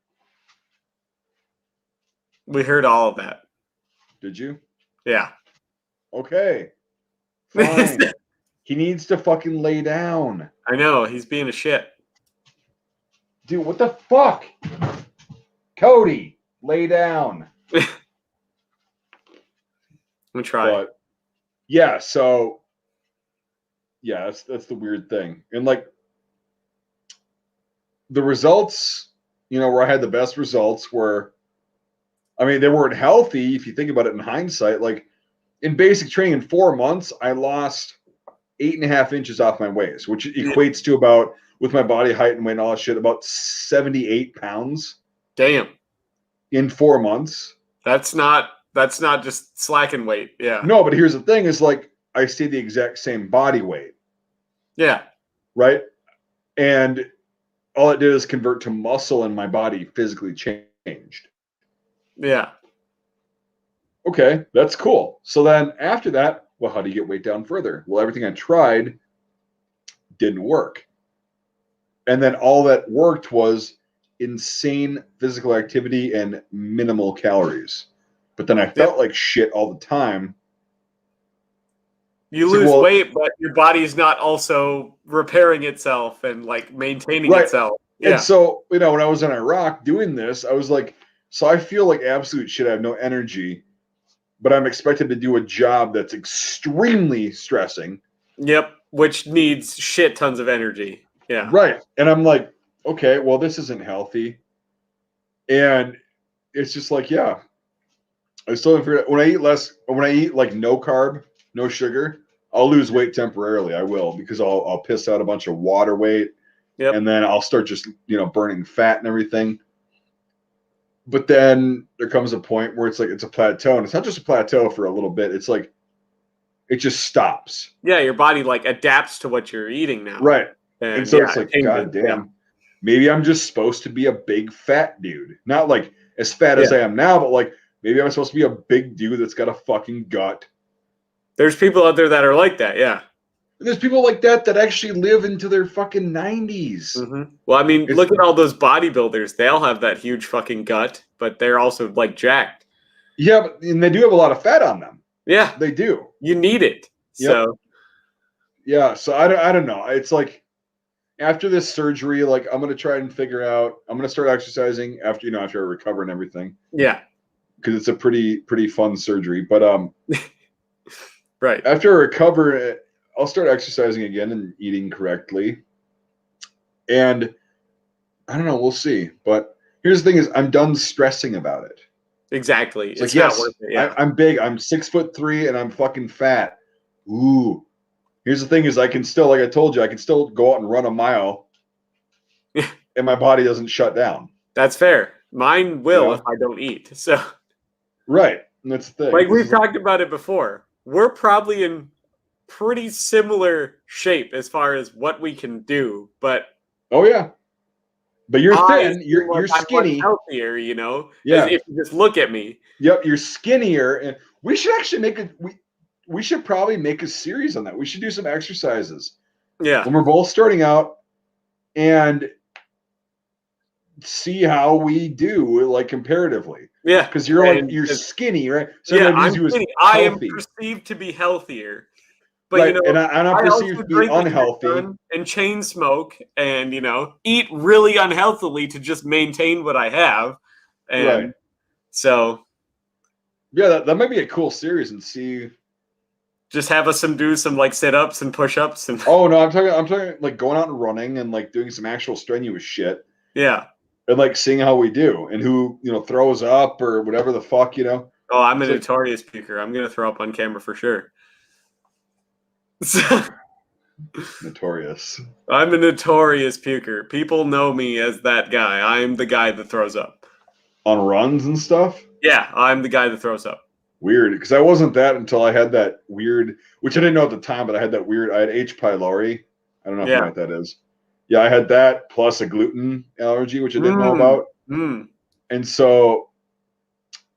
S1: We heard all of that.
S2: Did you?
S1: Yeah.
S2: Okay. Fine. He needs to fucking lay down.
S1: I know. He's being a shit.
S2: Dude, what the fuck? Cody, lay down.
S1: We'll try.
S2: But, yeah, so that's the weird thing. And the results, where I had the best results were, I mean, they weren't healthy if you think about it in hindsight. In basic training in 4 months, I lost 8.5 inches off my waist, which equates to about, with my body height and weight and all that shit, about 78 pounds.
S1: Damn.
S2: In 4 months.
S1: That's not just slacking weight. Yeah.
S2: No, but here's the thing is I stayed the exact same body weight.
S1: Yeah.
S2: Right? And all it did is convert to muscle and my body physically changed.
S1: Yeah.
S2: Okay, that's cool. So then after that, well, how do you get weight down further? Well, everything I tried didn't work. And then all that worked was insane physical activity and minimal calories. But then I felt like shit all the time.
S1: You lose weight, but your body's not also repairing itself and maintaining itself. Yeah.
S2: And so, when I was in Iraq doing this, I was so I feel like absolute shit. I have no energy, but I'm expected to do a job that's extremely stressing.
S1: Yep. Which needs shit tons of energy. Yeah.
S2: Right. And I'm okay, well, this isn't healthy. And it's just I still haven't figured out, when I eat no carb, no sugar, I'll lose weight temporarily. I will, because I'll piss out a bunch of water weight. Yep. And then I'll start just, burning fat and everything. But then there comes a point where it's a plateau, and it's not just a plateau for a little bit. It's it just stops.
S1: Yeah, your body adapts to what you're eating now.
S2: Right. And so it's God damn,
S1: yeah.
S2: Maybe I'm just supposed to be a big fat dude. Not as fat as I am now, but maybe I'm supposed to be a big dude that's got a fucking gut.
S1: There's people out there that are like that, yeah.
S2: There's people like that actually live into their fucking 90s.
S1: Mm-hmm. Well, I mean, look at all those bodybuilders. They all have that huge fucking gut, but they're also jacked.
S2: Yeah, and they do have a lot of fat on them.
S1: Yeah,
S2: they do.
S1: You need it. Yep. So,
S2: yeah. So I don't know. It's after this surgery, I'm gonna try and figure out. I'm gonna start exercising after I recover and everything.
S1: Yeah,
S2: because it's a pretty fun surgery. But
S1: right
S2: after I recover, I'll start exercising again and eating correctly. And I don't know. We'll see. But here's the thing: is I'm done stressing about it.
S1: Exactly.
S2: It's not worth it. Yeah. I'm big. I'm 6'3" and I'm fucking fat. Ooh. Here's the thing: is I can still, like I told you, I can still go out and run a mile, and my body doesn't shut down.
S1: That's fair. Mine will if I don't eat. So.
S2: Right. And that's the thing.
S1: Like we've talked about it before. We're probably in pretty similar shape as far as what we can do, but
S2: oh yeah. But you're thin,
S1: seem like
S2: you're
S1: I'm much
S2: skinny.
S1: healthier, you know?
S2: Yeah.
S1: If you just look at me.
S2: Yep, you're skinnier. And we should actually we should probably make a series on that. We should do some exercises.
S1: Yeah.
S2: When we're both starting out and see how we do, like comparatively.
S1: Yeah.
S2: Because you're skinny, right? So
S1: yeah,
S2: I'm
S1: skinny. I am perceived to be healthier. But
S2: right,
S1: you know,
S2: and I'm
S1: I
S2: perceived
S1: also
S2: to be
S1: drink
S2: unhealthy
S1: and chain smoke and you know eat really unhealthily to just maintain what I have, and
S2: right.
S1: so
S2: Yeah, that might be a cool series and see.
S1: Just have us do some like sit ups and push ups and.
S2: Oh no, I'm talking like going out and running and like doing some actual strenuous shit.
S1: Yeah.
S2: And like seeing how we do and who throws up or whatever the fuck.
S1: Oh, I'm a notorious puker. I'm gonna throw up on camera for sure.
S2: Notorious.
S1: I'm a notorious puker. People know me as that guy. I'm the guy that throws up.
S2: On runs and stuff?
S1: Yeah, I'm the guy that throws up.
S2: Weird, because I wasn't that until I had that weird, which I didn't know at the time, but I had H. pylori. I don't know if you know what that is. Yeah, I had that plus a gluten allergy, which I didn't know about. And so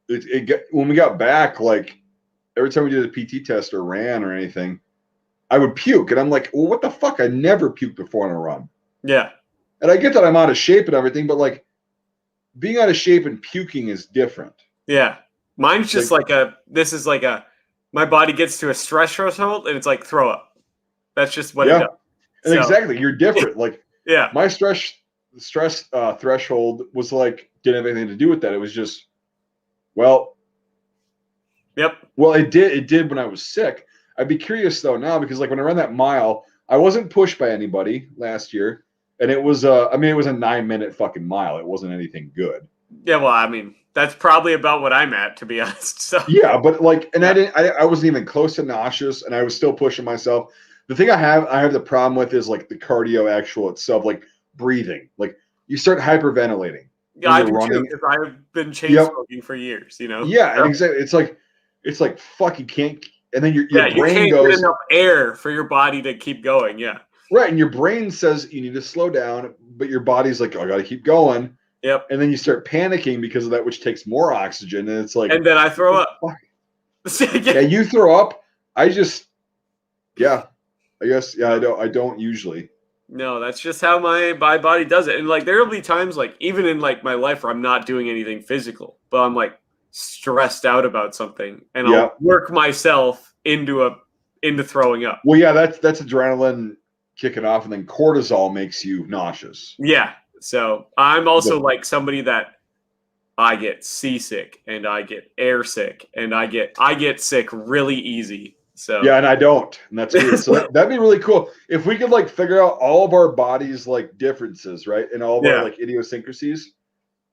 S2: when we got back, like every time we did a PT test or ran or anything, I would puke. And I'm like, well, what the fuck? I never puked before on a run.
S1: Yeah.
S2: And I get that I'm out of shape and everything, but like being out of shape and puking is different.
S1: Yeah. Mine's just my body gets to a stress threshold and it's like throw up. That's just what it does.
S2: And exactly, you're different. Like
S1: yeah,
S2: my stress threshold was like didn't have anything to do with that. It was just well, it did when I was sick. I'd be curious though now because like when I ran that mile, I wasn't pushed by anybody last year, and it was it was a 9-minute fucking mile. It wasn't anything good.
S1: Yeah, well, I mean that's probably about what I'm at, to be honest. So
S2: yeah, but like, and I wasn't even close to nauseous, and I was still pushing myself. The thing I have the problem with is like the cardio actual itself, like breathing. Like you start hyperventilating.
S1: Yeah, I do too, because I've been chain smoking for years. You know.
S2: Yeah, and exactly. It's like fuck. You can't, and then your brain
S1: you can't
S2: goes
S1: get enough air for your body to keep going. Yeah.
S2: Right, and your brain says you need to slow down, but your body's like, oh, I got to keep going.
S1: Yep.
S2: And then you start panicking because of that, which takes more oxygen, and it's like.
S1: And then I throw up.
S2: Yeah, you throw up. I guess. Yeah, I don't usually.
S1: No, that's just how my body does it. And like there will be times like even in like my life where I'm not doing anything physical, but I'm like stressed out about something and I'll work myself into throwing up.
S2: Well, yeah, that's adrenaline kicking off, and then cortisol makes you nauseous.
S1: Yeah. So I'm also like somebody that I get seasick and I get air sick and I get sick really easy. So
S2: yeah, and I don't, and that's weird. So that'd be really cool if we could like figure out all of our bodies like differences, right, and all of our like idiosyncrasies,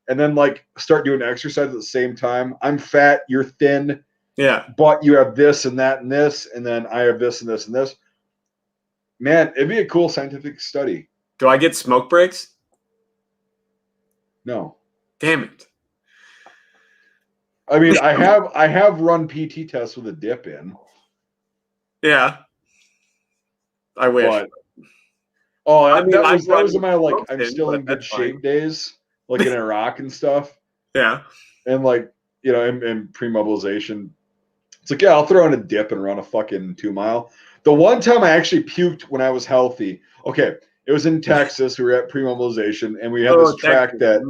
S2: and then like start doing exercise at the same time. I'm fat, you're thin, but you have this and that and this, and then I have this and this and this. Man, it'd be a cool scientific study.
S1: Do I get smoke breaks?
S2: No.
S1: Damn it.
S2: I mean, I have run PT tests with a dip in.
S1: Yeah, I wish.
S2: But, that was in my like I'm still in good shape days, like in Iraq and stuff.
S1: Yeah,
S2: and like in pre-mobilization, it's like I'll throw in a dip and run a fucking 2-mile. The one time I actually puked when I was healthy. Okay, it was in Texas. We were at pre-mobilization, and we had this track that,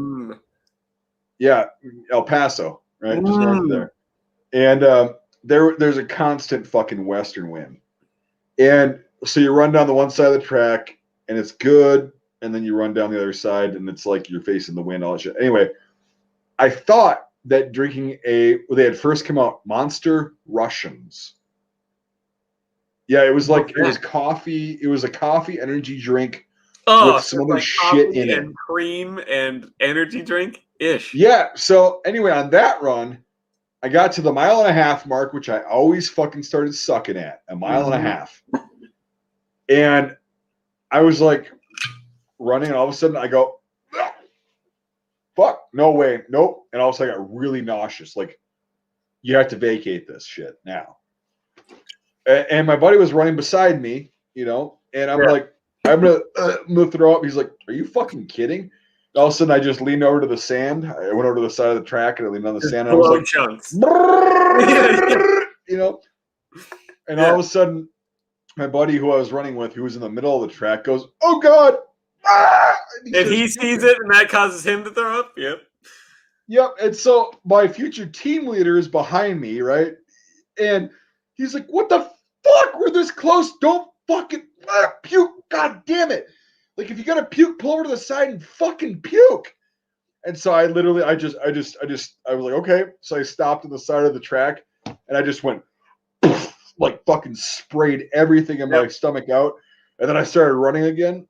S2: El Paso, right, just north of there, and there's a constant fucking western wind. And so you run down the one side of the track and it's good. And then you run down the other side and it's like you're facing the wind, all that shit. Anyway, I thought that drinking they had first come out Monster Russians. Yeah, it was like, it was coffee. It was a coffee energy drink with some other shit in it.
S1: And cream and energy drink ish.
S2: Yeah. So anyway, on that run, I got to the 1.5 mile mark, which I always fucking started sucking at, 1.5 miles. And I was like running, and all of a sudden I go, fuck, no way, nope. And all of a sudden I got really nauseous. Like you have to vacate this shit now. And my buddy was running beside me, you know, and I'm like, I'm gonna throw up. He's like, "Are you fucking kidding?" All of a sudden, I just leaned over to the sand. I went over to the side of the track and I leaned on the sand. And I was like,
S1: chunks.
S2: You know, and all of a sudden, my buddy who I was running with, who was in the middle of the track, goes, "Oh God!"
S1: And he sees it, and that causes him to throw up. Yep.
S2: Yep. And so my future team leader is behind me, right? And he's like, "What the fuck? We're this close. Don't fucking puke. God damn it. Like, if you gotta puke, pull over to the side and fucking puke." And so I literally, I was like, okay. So I stopped at the side of the track and I just went, like, fucking sprayed everything in my stomach out. And then I started running again.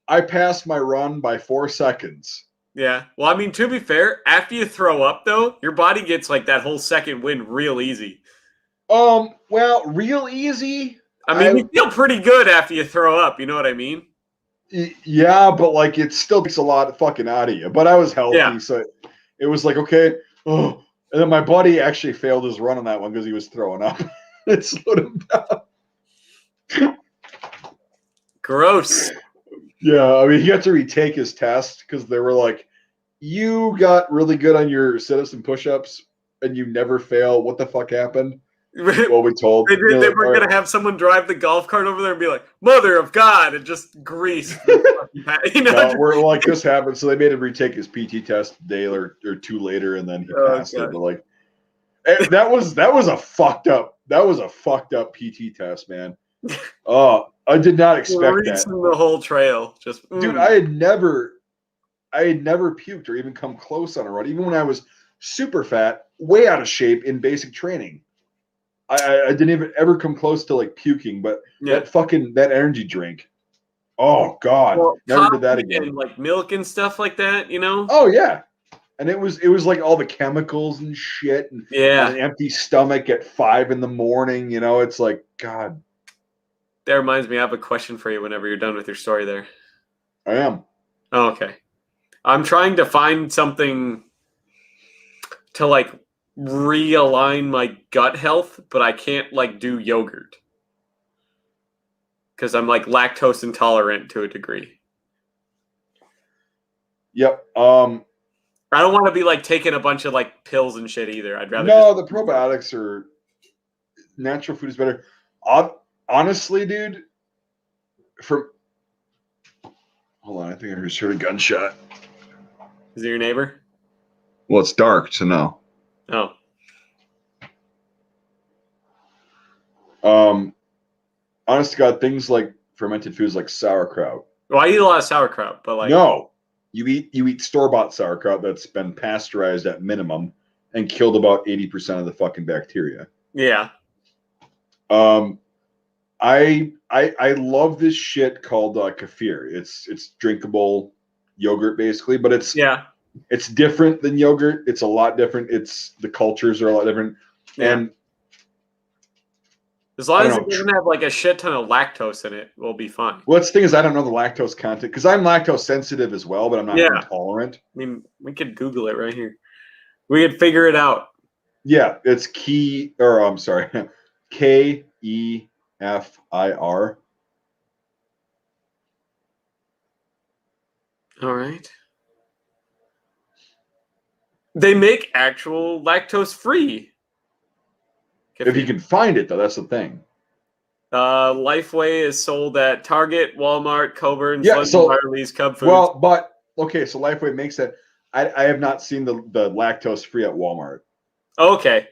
S2: I passed my run by 4 seconds.
S1: Yeah. Well, I mean, to be fair, after you throw up, though, your body gets like that whole second wind real easy.
S2: Well, real easy.
S1: I mean, you feel pretty good after you throw up. You know what I mean?
S2: Yeah, but like it still takes a lot fucking out of you. But I was healthy, so it was like, okay. Oh, and then my buddy actually failed his run on that one because he was throwing up. It slowed him down.
S1: Gross.
S2: Yeah, I mean, he got to retake his test because they were like, "You got really good on your sit-ups and push-ups, and you never fail. What the fuck happened?" Well, we told
S1: they were going to have someone drive the golf cart over there and be like, "Mother of God," and just grease. You know,
S2: no, we're like, this happened. So they made him retake his PT test a day or 2 later, and then he passed it. But like, that was a fucked up PT test, man. Oh, I did not expect that.
S1: The whole trail, just
S2: dude. I had never puked or even come close on a run, even when I was super fat, way out of shape in basic training. I didn't even ever come close to like puking, but that energy drink. Oh God, never did that again.
S1: And like milk and stuff like that, you know?
S2: Oh yeah, and it was like all the chemicals and shit, and on an empty stomach at 5 a.m. You know, it's like God.
S1: That reminds me, I have a question for you whenever you're done with your story there.
S2: I am.
S1: Oh, okay. I'm trying to find something to like realign my gut health, but I can't like do yogurt because I'm like lactose intolerant to a degree.
S2: Yep.
S1: I don't want to be like taking a bunch of like pills and shit either. I'd rather
S2: the probiotics are natural food is better. Honestly, dude, hold on, I think I just heard a gunshot.
S1: Is it your neighbor?
S2: Well, it's dark, so no.
S1: Oh.
S2: Honest to God, things like fermented foods like sauerkraut.
S1: Well, I eat a lot of sauerkraut, but like
S2: no, you eat store-bought sauerkraut that's been pasteurized at minimum and killed about 80% of the fucking bacteria.
S1: Yeah.
S2: I love this shit called kefir. It's drinkable yogurt basically, but it's different than yogurt. It's a lot different. The cultures are a lot different. Yeah. And
S1: as long as it doesn't have like a shit ton of lactose in it, we'll be fine.
S2: Well, the thing is, I don't know the lactose content because I'm lactose sensitive as well, but I'm not intolerant.
S1: I mean, we could Google it right here. We could figure it out.
S2: Yeah, it's KEFIR.
S1: All right. They make actual lactose free.
S2: If you can find it, though, that's the thing.
S1: Lifeway is sold at Target, Walmart, Coburn's, Barley's, Cub Foods.
S2: Well, but okay, so Lifeway makes that. I have not seen the lactose free at Walmart.
S1: Okay.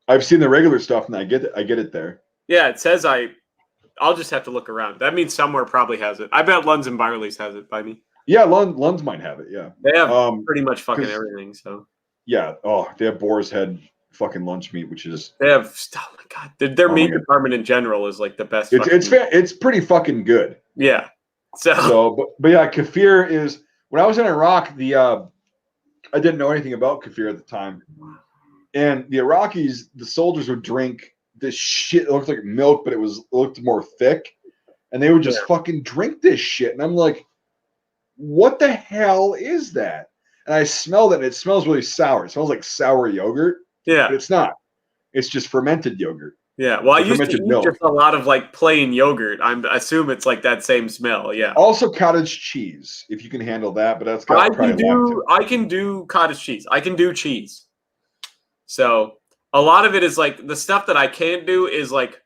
S2: I've seen the regular stuff, and I get it there.
S1: Yeah, it says I'll just have to look around. That means somewhere probably has it. I bet Lund's and Barley's has it by me.
S2: Yeah, Lund's might have it. Yeah,
S1: they have pretty much fucking everything. So
S2: yeah, they have boar's head fucking lunch meat, which is
S1: they have. Oh my God, their meat department in general is like the best.
S2: It's pretty fucking good.
S1: Yeah.
S2: But yeah, kefir is. When I was in Iraq, I didn't know anything about kefir at the time, and the Iraqis, the soldiers would drink this shit. It looked like milk, but it looked more thick, and they would just fucking drink this shit. And I'm like, what the hell is that? And I smelled it, and it smells really sour. It smells like sour yogurt.
S1: Yeah.
S2: But it's not. It's just fermented yogurt.
S1: Yeah. Well, I used to
S2: fermented
S1: eat
S2: milk.
S1: just a lot of like plain yogurt. I assume it's like that same smell. Yeah.
S2: Also cottage cheese, if you can handle that, but that's got probably lactose.
S1: I can do cottage cheese. I can do cheese. So a lot of it is like the stuff that I can't do is like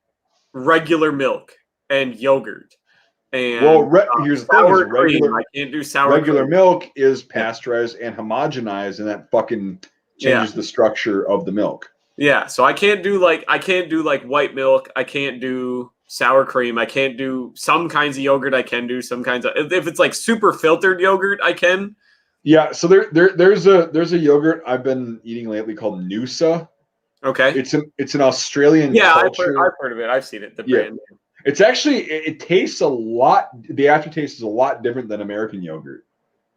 S1: regular milk and yogurt. And
S2: here's the thing: is
S1: I can't do sour
S2: regular
S1: cream.
S2: milk is pasteurized and homogenized, and that fucking changes the structure of the milk.
S1: Yeah, so I can't do like white milk. I can't do sour cream. I can't do some kinds of yogurt. I can do some kinds of if it's like super filtered yogurt, I can.
S2: Yeah, so there's a yogurt I've been eating lately called Noosa.
S1: Okay.
S2: It's an Australian culture.
S1: I've heard of it. I've seen it. The brand.
S2: It's actually it tastes a lot. The aftertaste is a lot different than American yogurt.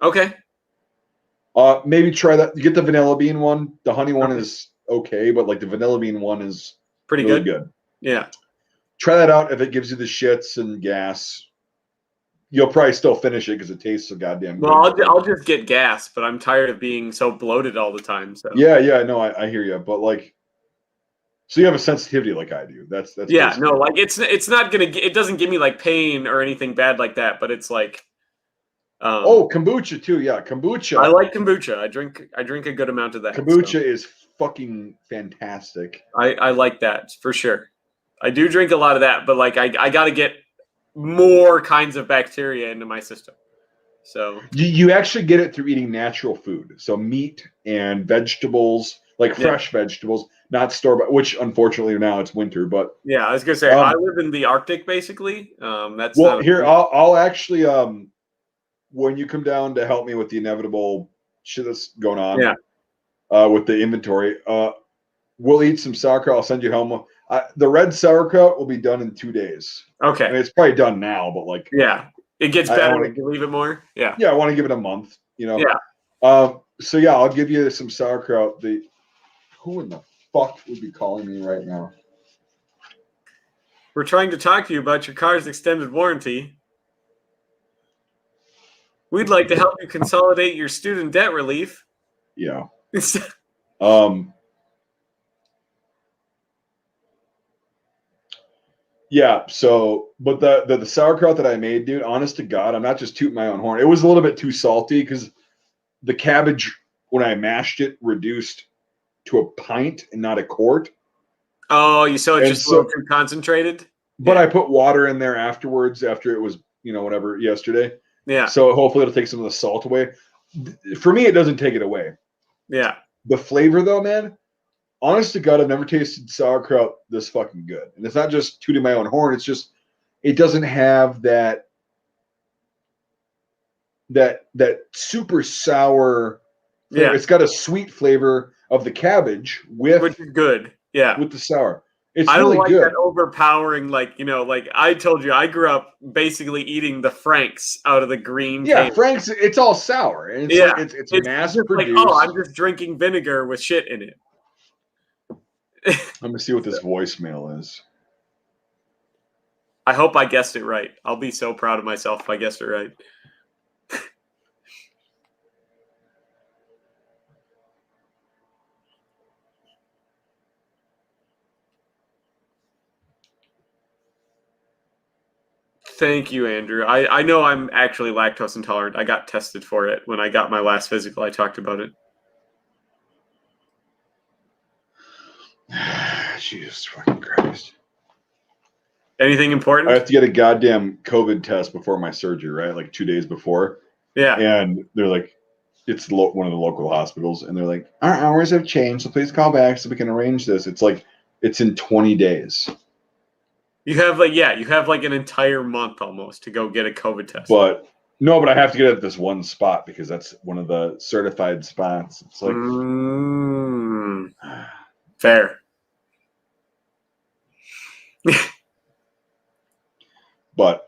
S1: Okay.
S2: Maybe try that. Get the vanilla bean one. The honey one is okay, but like the vanilla bean one is
S1: pretty
S2: really good.
S1: Yeah.
S2: Try that out. If it gives you the shits and gas, you'll probably still finish it because it tastes so goddamn good.
S1: Well, I'll just get gas, but I'm tired of being so bloated all the time. So
S2: yeah, no, I hear you, but like, so you have a sensitivity like I do. That's
S1: yeah, no, like it's not gonna. It doesn't give me like pain or anything bad like that, but it's like.
S2: Kombucha too. Yeah, kombucha.
S1: I like kombucha. I drink a good amount of that.
S2: Kombucha is fucking fantastic.
S1: I like that for sure. I do drink a lot of that, but like I got to get more kinds of bacteria into my system. So
S2: you actually get it through eating natural food, so meat and vegetables, like fresh vegetables, not store bought. Which unfortunately now it's winter, but
S1: yeah, I was gonna say I live in the Arctic basically. That's
S2: here. I'll actually when you come down to help me with the inevitable shit that's going on, with the inventory, we'll eat some sauerkraut. I'll send you home. The red sauerkraut will be done in 2 days.
S1: Okay.
S2: I mean, it's probably done now, but like,
S1: it gets better when you leave it more. Yeah.
S2: Yeah, I want to give it a month. You know.
S1: Yeah.
S2: So yeah, I'll give you some sauerkraut. Who in the fuck would be calling me right now?
S1: We're trying to talk to you about your car's extended warranty. We'd like to help you consolidate your student debt relief.
S2: Yeah. Yeah, so, but the sauerkraut that I made, dude, honest to God, I'm not just tooting my own horn. It was a little bit too salty because the cabbage, when I mashed it, reduced to a pint and not a quart.
S1: Oh, so it's just a little too concentrated?
S2: But I put water in there afterwards, after it was, whatever, yesterday.
S1: Yeah.
S2: So hopefully it'll take some of the salt away. For me, it doesn't take it away.
S1: Yeah.
S2: The flavor, though, man, honest to God, I've never tasted sauerkraut this fucking good. And it's not just tooting my own horn. It's just, it doesn't have that super sour flavor.
S1: Yeah.
S2: It's got a sweet flavor of the cabbage which
S1: is good. Yeah.
S2: With the sour. It's
S1: I
S2: really
S1: don't like
S2: good.
S1: that overpowering, like I told you, I grew up basically eating the Franks out of the green.
S2: Yeah, Franks, it's all sour. And it's mass produced.
S1: Like, I'm just drinking vinegar with shit in it.
S2: Let me see what this voicemail is.
S1: I hope I guessed it right. I'll be so proud of myself if I guessed it right. Thank you, Andrew. I know I'm actually lactose intolerant. I got tested for it when I got my last physical. I talked about it.
S2: Jesus fucking Christ.
S1: Anything important?
S2: I have to get a goddamn COVID test before my surgery, right? Like 2 days before.
S1: Yeah.
S2: And they're like, it's one of the local hospitals. And they're like, our hours have changed, so please call back so we can arrange this. It's like, it's in 20 days.
S1: You have like an entire month almost to go get a COVID test.
S2: But I have to get it at this one spot because that's one of the certified spots. It's like
S1: fair.
S2: But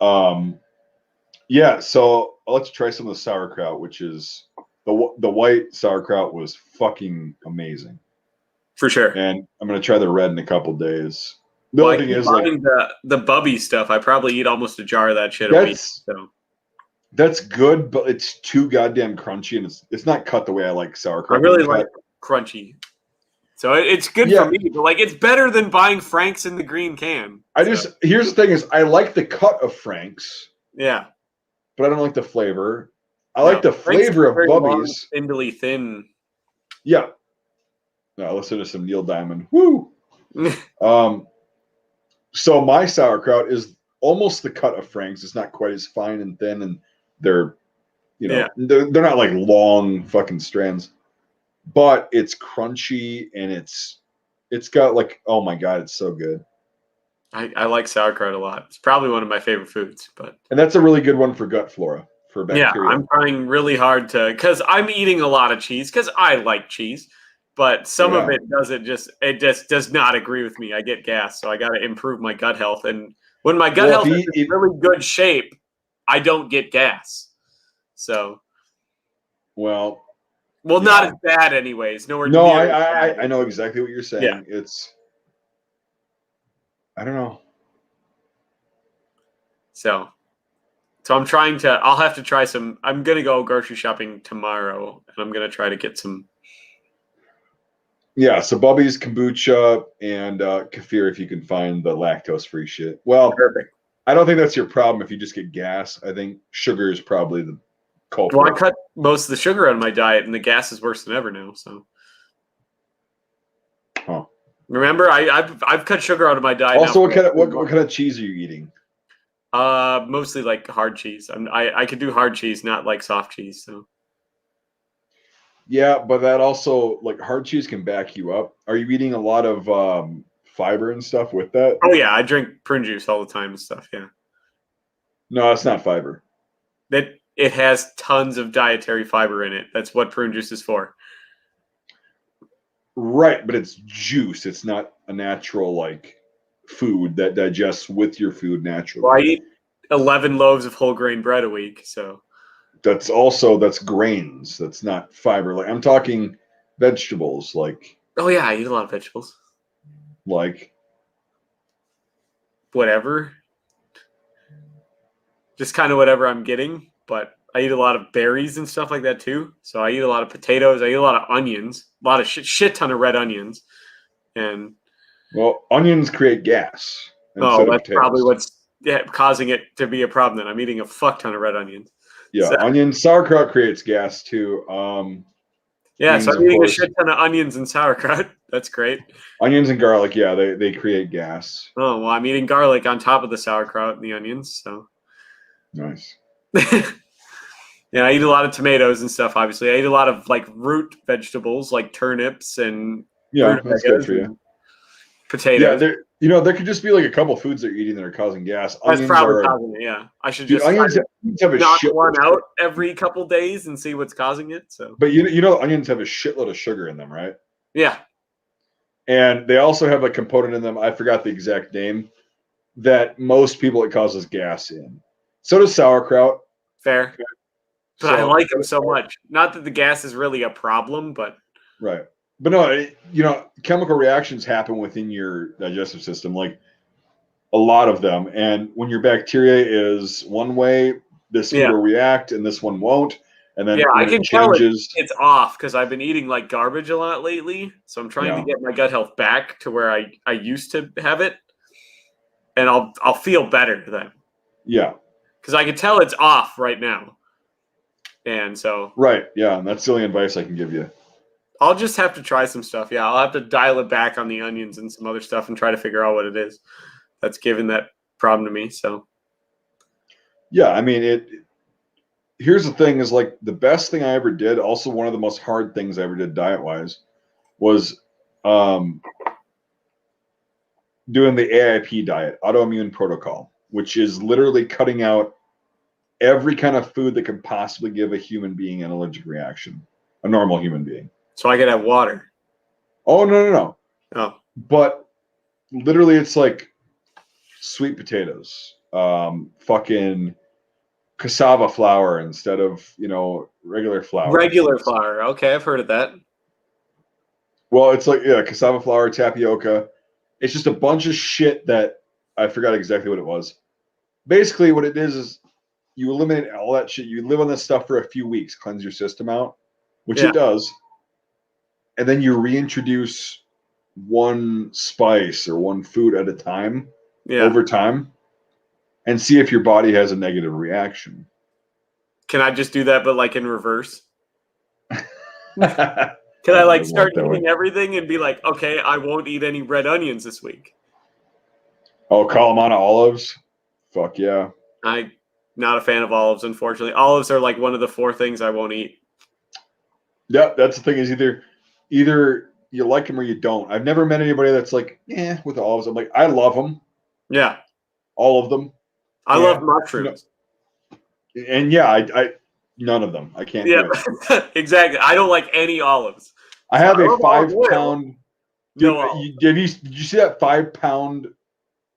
S2: yeah, so let's try some of the sauerkraut, which is the white sauerkraut was fucking amazing.
S1: For sure.
S2: And I'm gonna try the red in a couple days. The only thing is, like,
S1: the bubby stuff, I probably eat almost a jar of that shit a week. So
S2: that's good, but it's too goddamn crunchy, and it's not cut the way I like sauerkraut.
S1: I really like crunchy So it's good
S2: Yeah.
S1: for me. But like, it's better than buying Frank's in the green can.
S2: Here's the thing is I like the cut of Frank's,
S1: Yeah.
S2: but I don't like the flavor. I
S1: No,
S2: like the
S1: Frank's
S2: flavor of
S1: very long,
S2: Bubby's.
S1: spindly, thin.
S2: Yeah. Now listen to some Neil Diamond. Woo. So my sauerkraut is almost the cut of Frank's. It's not quite as fine and thin, and they're, they're not like long fucking strands, but it's crunchy and it's got like, oh my God, it's so good.
S1: I like sauerkraut a lot. It's probably one of my favorite foods,
S2: and that's a really good one for gut flora, for bacteria.
S1: Yeah, I'm trying really hard because I'm eating a lot of cheese because I like cheese, but some of it just does not agree with me. I get gas, so I got to improve my gut health. And when my gut health is in really good shape, I don't get gas. So,
S2: well,
S1: not as bad, anyways. Nowhere
S2: no,
S1: near
S2: I know exactly what you're saying.
S1: Yeah.
S2: I don't know.
S1: So I'm trying to. I'll have to try some. I'm gonna go grocery shopping tomorrow, and I'm gonna try to get some.
S2: Yeah, so Bubby's, kombucha, and kefir if you can find the lactose-free shit. Well,
S1: Perfect.
S2: I don't think that's your problem if you just get gas. I think sugar is probably the culprit.
S1: Well, I cut most of the sugar out of my diet, and the gas is worse than ever now. So, remember, I've cut sugar out of my diet.
S2: Also,
S1: now
S2: what kind of cheese are you eating?
S1: Mostly like hard cheese. I could do hard cheese, not like soft cheese. So.
S2: Yeah, but that also, like, hard cheese can back you up. Are you eating a lot of fiber and stuff with that?
S1: Oh yeah, I drink prune juice all the time and stuff. Yeah.
S2: No, it's not fiber.
S1: It has tons of dietary fiber in it. That's what prune juice is for.
S2: Right, but it's juice. It's not a natural like food that digests with your food naturally.
S1: Well, I eat 11 loaves of whole grain bread a week, so
S2: that's grains. That's not fiber. Like I'm talking vegetables. Like
S1: oh yeah, I eat a lot of vegetables.
S2: Like
S1: whatever, just kind of whatever I'm getting. But I eat a lot of berries and stuff like that too. So I eat a lot of potatoes. I eat a lot of onions. A lot of shit ton of red onions. And
S2: well, onions create gas.
S1: Oh, that's probably what's causing it to be a problem. Then I'm eating a fuck ton of red onions.
S2: Yeah, sauerkraut creates gas too.
S1: Yeah, so I'm eating a shit ton of onions and sauerkraut. That's great.
S2: Onions and garlic, yeah, they create gas.
S1: Oh well, I'm eating garlic on top of the sauerkraut and the onions. So
S2: nice.
S1: Yeah, I eat a lot of tomatoes and stuff. Obviously, I eat a lot of like root vegetables like turnips and
S2: that's good for you.
S1: Potatoes.
S2: Yeah, there could just be like a couple foods that you're eating that are causing gas.
S1: That's probably causing it. Yeah, I should just
S2: onions have a
S1: knock one out every couple days and see what's causing it. So,
S2: but onions have a shitload of sugar in them, right?
S1: Yeah,
S2: and they also have a component in them. I forgot the exact name that most people it causes gas in. So does sauerkraut.
S1: Fair. But I like them so much. Not that the gas is really a problem, but
S2: right. But no, chemical reactions happen within your digestive system, like a lot of them. And when your bacteria is one way, this will react, and this one won't. And then
S1: I can tell it's off because I've been eating like garbage a lot lately. So I'm trying to get my gut health back to where I used to have it, and I'll feel better then.
S2: Yeah,
S1: because I can tell it's off right now. And so
S2: right, yeah, and that's the only advice I can give you.
S1: I'll just have to try some stuff. Yeah, I'll have to dial it back on the onions and some other stuff and try to figure out what it is that's giving that problem to me. So,
S2: yeah, I mean, here's the thing: is like the best thing I ever did. Also, one of the most hard things I ever did diet-wise was doing the AIP diet, autoimmune protocol, which is literally cutting out every kind of food that could possibly give a human being an allergic reaction, a normal human being.
S1: So I could have water.
S2: Oh, no.
S1: Oh.
S2: But literally it's like sweet potatoes, fucking cassava flour instead of, regular flour.
S1: Regular flour. Okay, I've heard of that.
S2: Well, it's like, cassava flour, tapioca. It's just a bunch of shit that I forgot exactly what it was. Basically what it is you eliminate all that shit. You live on this stuff for a few weeks, cleanse your system out, which it does. And then you reintroduce one spice or one food at a time
S1: Yeah.
S2: over time and see if your body has a negative reaction.
S1: Can I just do that, but like in reverse?
S2: Can
S1: Can I like start eating everything and be like, okay, I won't eat any red onions this week?
S2: Oh, Kalamata olives? Fuck yeah.
S1: I'm not a fan of olives, unfortunately. Olives are like one of the 4 things I won't eat.
S2: Yeah, that's the thing is either you like them or you don't. I've never met anybody that's like, with olives. I'm like, I love them.
S1: Yeah.
S2: All of them.
S1: I love mushrooms.
S2: And yeah, I none of them. I can't do it.
S1: Exactly. I don't like any olives.
S2: I have a 5-pound. Dude,
S1: No
S2: did you see that 5-pound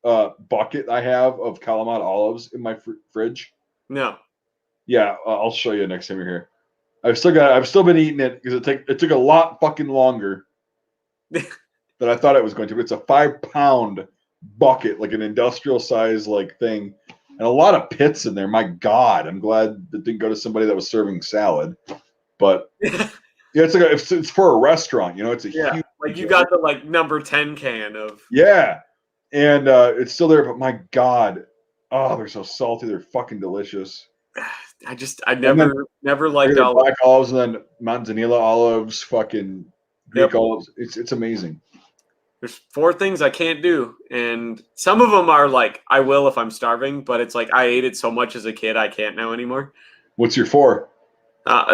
S2: bucket I have of Kalamata olives in my fridge?
S1: No.
S2: Yeah, I'll show you next time you're here. I've still been eating it because it took a lot fucking longer than I thought it was going to. But it's a 5-pound bucket, like an industrial size like thing, and a lot of pits in there. My God, I'm glad it didn't go to somebody that was serving salad. But yeah, it's for a restaurant. It's a huge.
S1: Like you got the like number 10 can of.
S2: Yeah, and it's still there. But my God, oh, they're so salty. They're fucking delicious.
S1: I never liked olives.
S2: Black olives and then manzanilla olives, fucking Greek olives. It's amazing.
S1: There's 4 things I can't do, and some of them are like I will if I'm starving, but it's like I ate it so much as a kid I can't now anymore.
S2: What's your 4?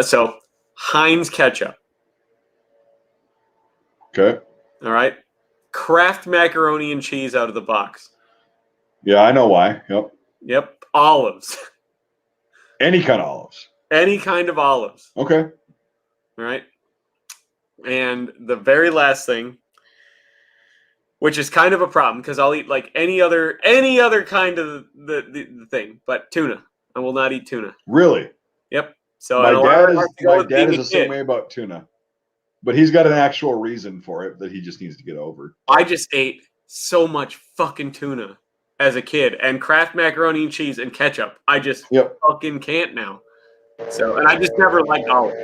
S1: So Heinz ketchup.
S2: Okay.
S1: All right. Kraft macaroni and cheese out of the box.
S2: Yeah, I know why.
S1: Yep. Olives.
S2: Any kind of olives.
S1: Any kind of olives.
S2: Okay.
S1: All right. And the very last thing, which is kind of a problem because I'll eat like any other kind of the thing, but tuna. I will not eat tuna.
S2: Really?
S1: Yep. So
S2: my dad is the same way about tuna, but he's got an actual reason for it that he just needs to get over.
S1: I just ate so much fucking tuna as a kid, and Kraft macaroni and cheese and ketchup. I just fucking can't now. So, and I just never liked olives.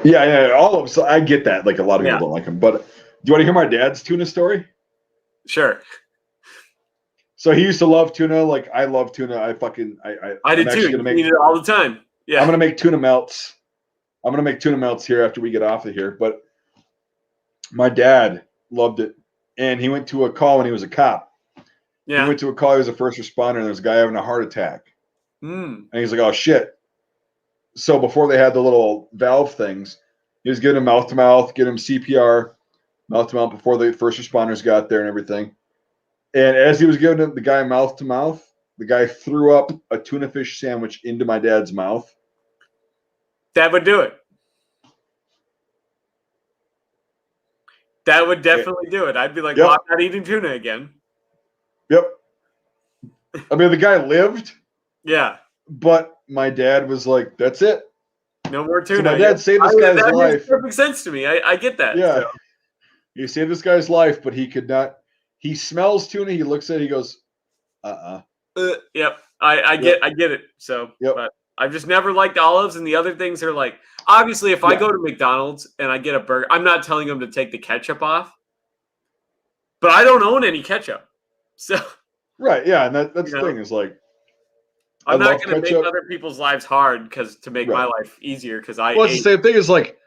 S2: Yeah, olives. So I get that. Like a lot of people don't like them, but do you want to hear my dad's tuna story?
S1: Sure.
S2: So he used to love tuna. Like I love tuna.
S1: I did too. You eat it all the time. Yeah.
S2: I'm gonna make tuna melts. I'm gonna make tuna melts here after we get off of here. But my dad loved it, and he went to a call when he was a cop. Yeah. He went to a call. He was a first responder, and there was a guy having a heart attack. And he's like, "Oh shit!" So before they had the little valve things, he was giving him mouth to mouth, getting him CPR, mouth to mouth before the first responders got there and everything. And as he was giving the guy mouth to mouth, the guy threw up a tuna fish sandwich into my dad's mouth.
S1: That would do it. That would definitely do it. I'd be like, well, I'm not eating tuna again.
S2: Yep. I mean, the guy lived.
S1: Yeah.
S2: But my dad was like, that's it.
S1: No more tuna.
S2: So my dad saved this guy's life. That makes
S1: perfect sense to me. I get that.
S2: Yeah. So. He saved this guy's life, but he could not. He smells tuna. He looks at it. He goes,
S1: Yep. I get it. So, but I've just never liked olives, and the other things are like, obviously, if I go to McDonald's and I get a burger, I'm not telling them to take the ketchup off, but I don't own any ketchup. So,
S2: right. Yeah. And that's the thing is like,
S1: I'm not going to make other people's lives hard to make my life easier. Because
S2: it's the same thing as like,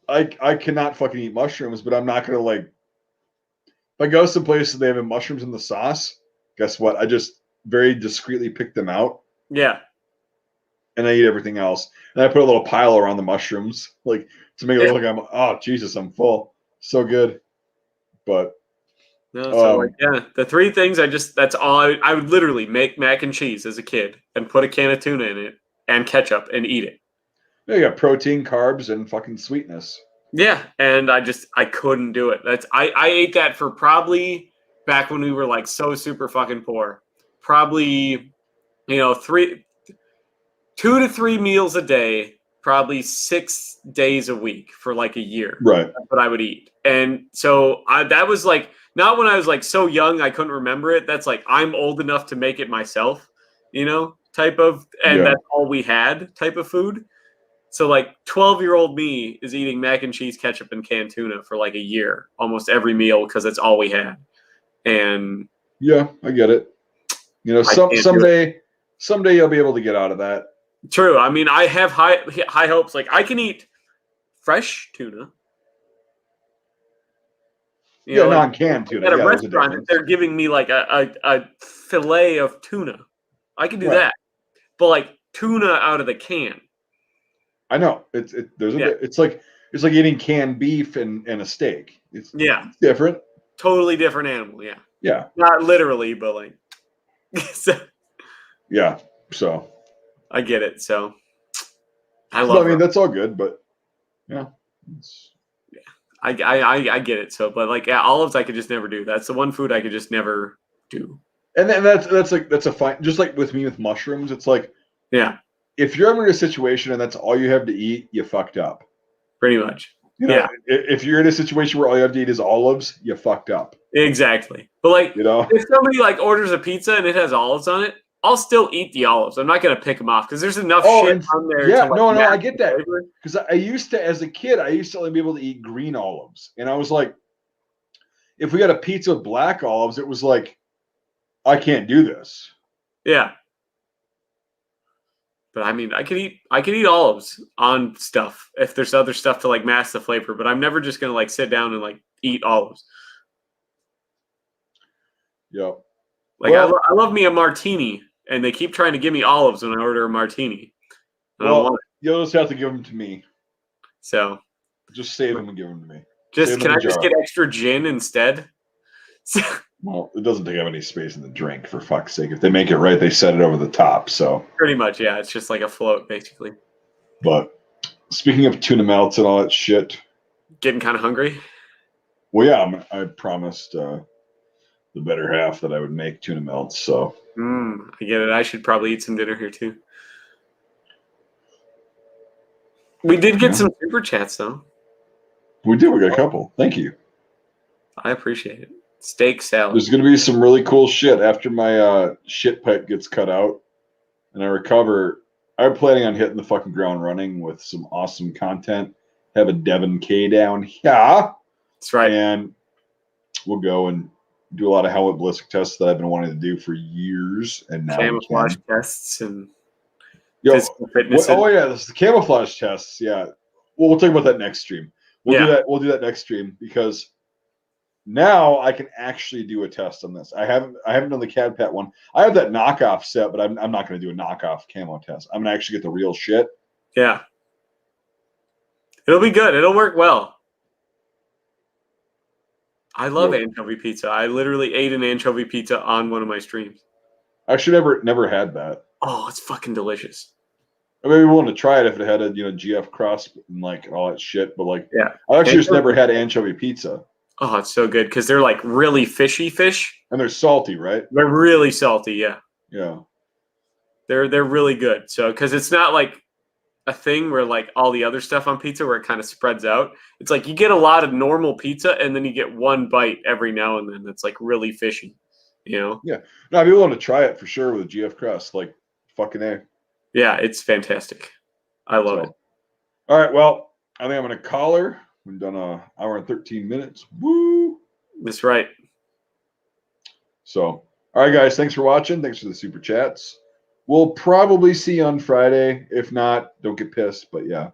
S2: I cannot fucking eat mushrooms, but I'm not going to like, if I go some places they have mushrooms in the sauce, guess what? I just very discreetly pick them out.
S1: Yeah.
S2: And I eat everything else. And I put a little pile around the mushrooms, like to make it look like oh Jesus, I'm full. So good. But
S1: no, so the 3 things that's all I would literally make mac and cheese as a kid and put a can of tuna in it and ketchup and eat it.
S2: Yeah, you got protein, carbs, and fucking sweetness. Yeah.
S1: And I couldn't do it. I ate that for probably back when we were like so super fucking poor. Probably, 2 to 3 meals a day, probably 6 days a week for like a year.
S2: Right.
S1: That's what I would eat. And so that was like, not when I was like so young, I couldn't remember it. That's like, I'm old enough to make it myself, type of, and that's all we had type of food. So like 12-year-old me is eating mac and cheese, ketchup, and canned tuna for like a year, almost every meal because that's all we had. And
S2: yeah, I get it. You know, someday you'll be able to get out of that.
S1: True. I mean, I have high hopes. Like I can eat fresh tuna.
S2: Yeah,
S1: Like,
S2: non-canned tuna.
S1: at a
S2: Yeah, there's a
S1: restaurant, if
S2: difference.
S1: they're giving me like a fillet of tuna, I can do
S2: Right.
S1: that. But like tuna out of the can.
S2: I know. It's like eating canned beef and a steak. It's different.
S1: Totally different animal. Yeah.
S2: Yeah.
S1: Not literally, but like. So,
S2: yeah. So
S1: I get it. So I
S2: I mean, that's all good, but yeah.
S1: I get it. So, but like olives, I could just never do. That's the one food I could just never do.
S2: And then that's a fine. Just like with me with mushrooms, it's like if you're ever in a situation and that's all you have to eat, you fucked up.
S1: Pretty much.
S2: You know, if you're in a situation where all you have to eat is olives, you fucked up.
S1: Exactly. But like, if somebody like orders a pizza and it has olives on it, I'll still eat the olives. I'm not gonna pick them off because there's enough shit on there.
S2: Yeah,
S1: to, like,
S2: I get that. Because I used to, as a kid, I used to only be able to eat green olives, and I was like, if we got a pizza with black olives, it was like, I can't do this.
S1: Yeah. But I mean, I could eat olives on stuff if there's other stuff to like mask the flavor. But I'm never just gonna like sit down and like eat olives.
S2: Yep.
S1: Like I love me a martini, and they keep trying to give me olives when I order a martini. I don't want it.
S2: You'll just have to give them to me.
S1: So
S2: just save them and give them to me.
S1: Can I just get extra gin instead?
S2: Well, it doesn't take up any space in the drink, for fuck's sake. If they make it right, they set it over the top. So
S1: pretty much, yeah. It's just like a float, basically.
S2: But speaking of tuna melts and all that shit,
S1: getting kind of hungry.
S2: Well, yeah, I promised the better half that I would make tuna melts. So
S1: I get it. I should probably eat some dinner here too. We did get some super chats though.
S2: We did. We got a couple. Thank you.
S1: I appreciate it. Steak salad.
S2: There's going to be some really cool shit after my shit pipe gets cut out and I recover. I'm planning on hitting the fucking ground running with some awesome content. Have a Devin K down here.
S1: That's right.
S2: And we'll go and do a lot of helmet ballistic tests that I've been wanting to do for years. And now
S1: camouflage tests and
S2: physical fitness. This is the camouflage tests. Yeah. Well, we'll talk about that next stream. We'll do that. We'll do that next stream because now I can actually do a test on this. I haven't done the CAD-PAT one. I have that knockoff set, but I'm not going to do a knockoff camo test. I'm going to actually get the real shit.
S1: Yeah. It'll be good. It'll work well. I love anchovy pizza. I literally ate an anchovy pizza on one of my streams.
S2: I actually never had that.
S1: Oh, it's fucking delicious.
S2: I mean, we wanted to try it if it had a GF cross and like all that shit, but like I actually just never had anchovy pizza.
S1: Oh, it's so good because they're like really fishy fish.
S2: And they're salty, right?
S1: They're really salty, yeah.
S2: Yeah.
S1: They're really good. So because it's not like a thing where like all the other stuff on pizza where it kind of spreads out. It's like you get a lot of normal pizza and then you get one bite every now and then that's like really fishy. Yeah.
S2: No, I'd be willing to try it for sure with a GF crust. Like fucking A.
S1: Yeah, it's fantastic. I love it.
S2: All right, well, I think I'm gonna call her. We've done an hour and 13 minutes. Woo!
S1: That's right.
S2: So, all right, guys, thanks for watching. Thanks for the super chats. We'll probably see you on Friday. If not, don't get pissed, but yeah.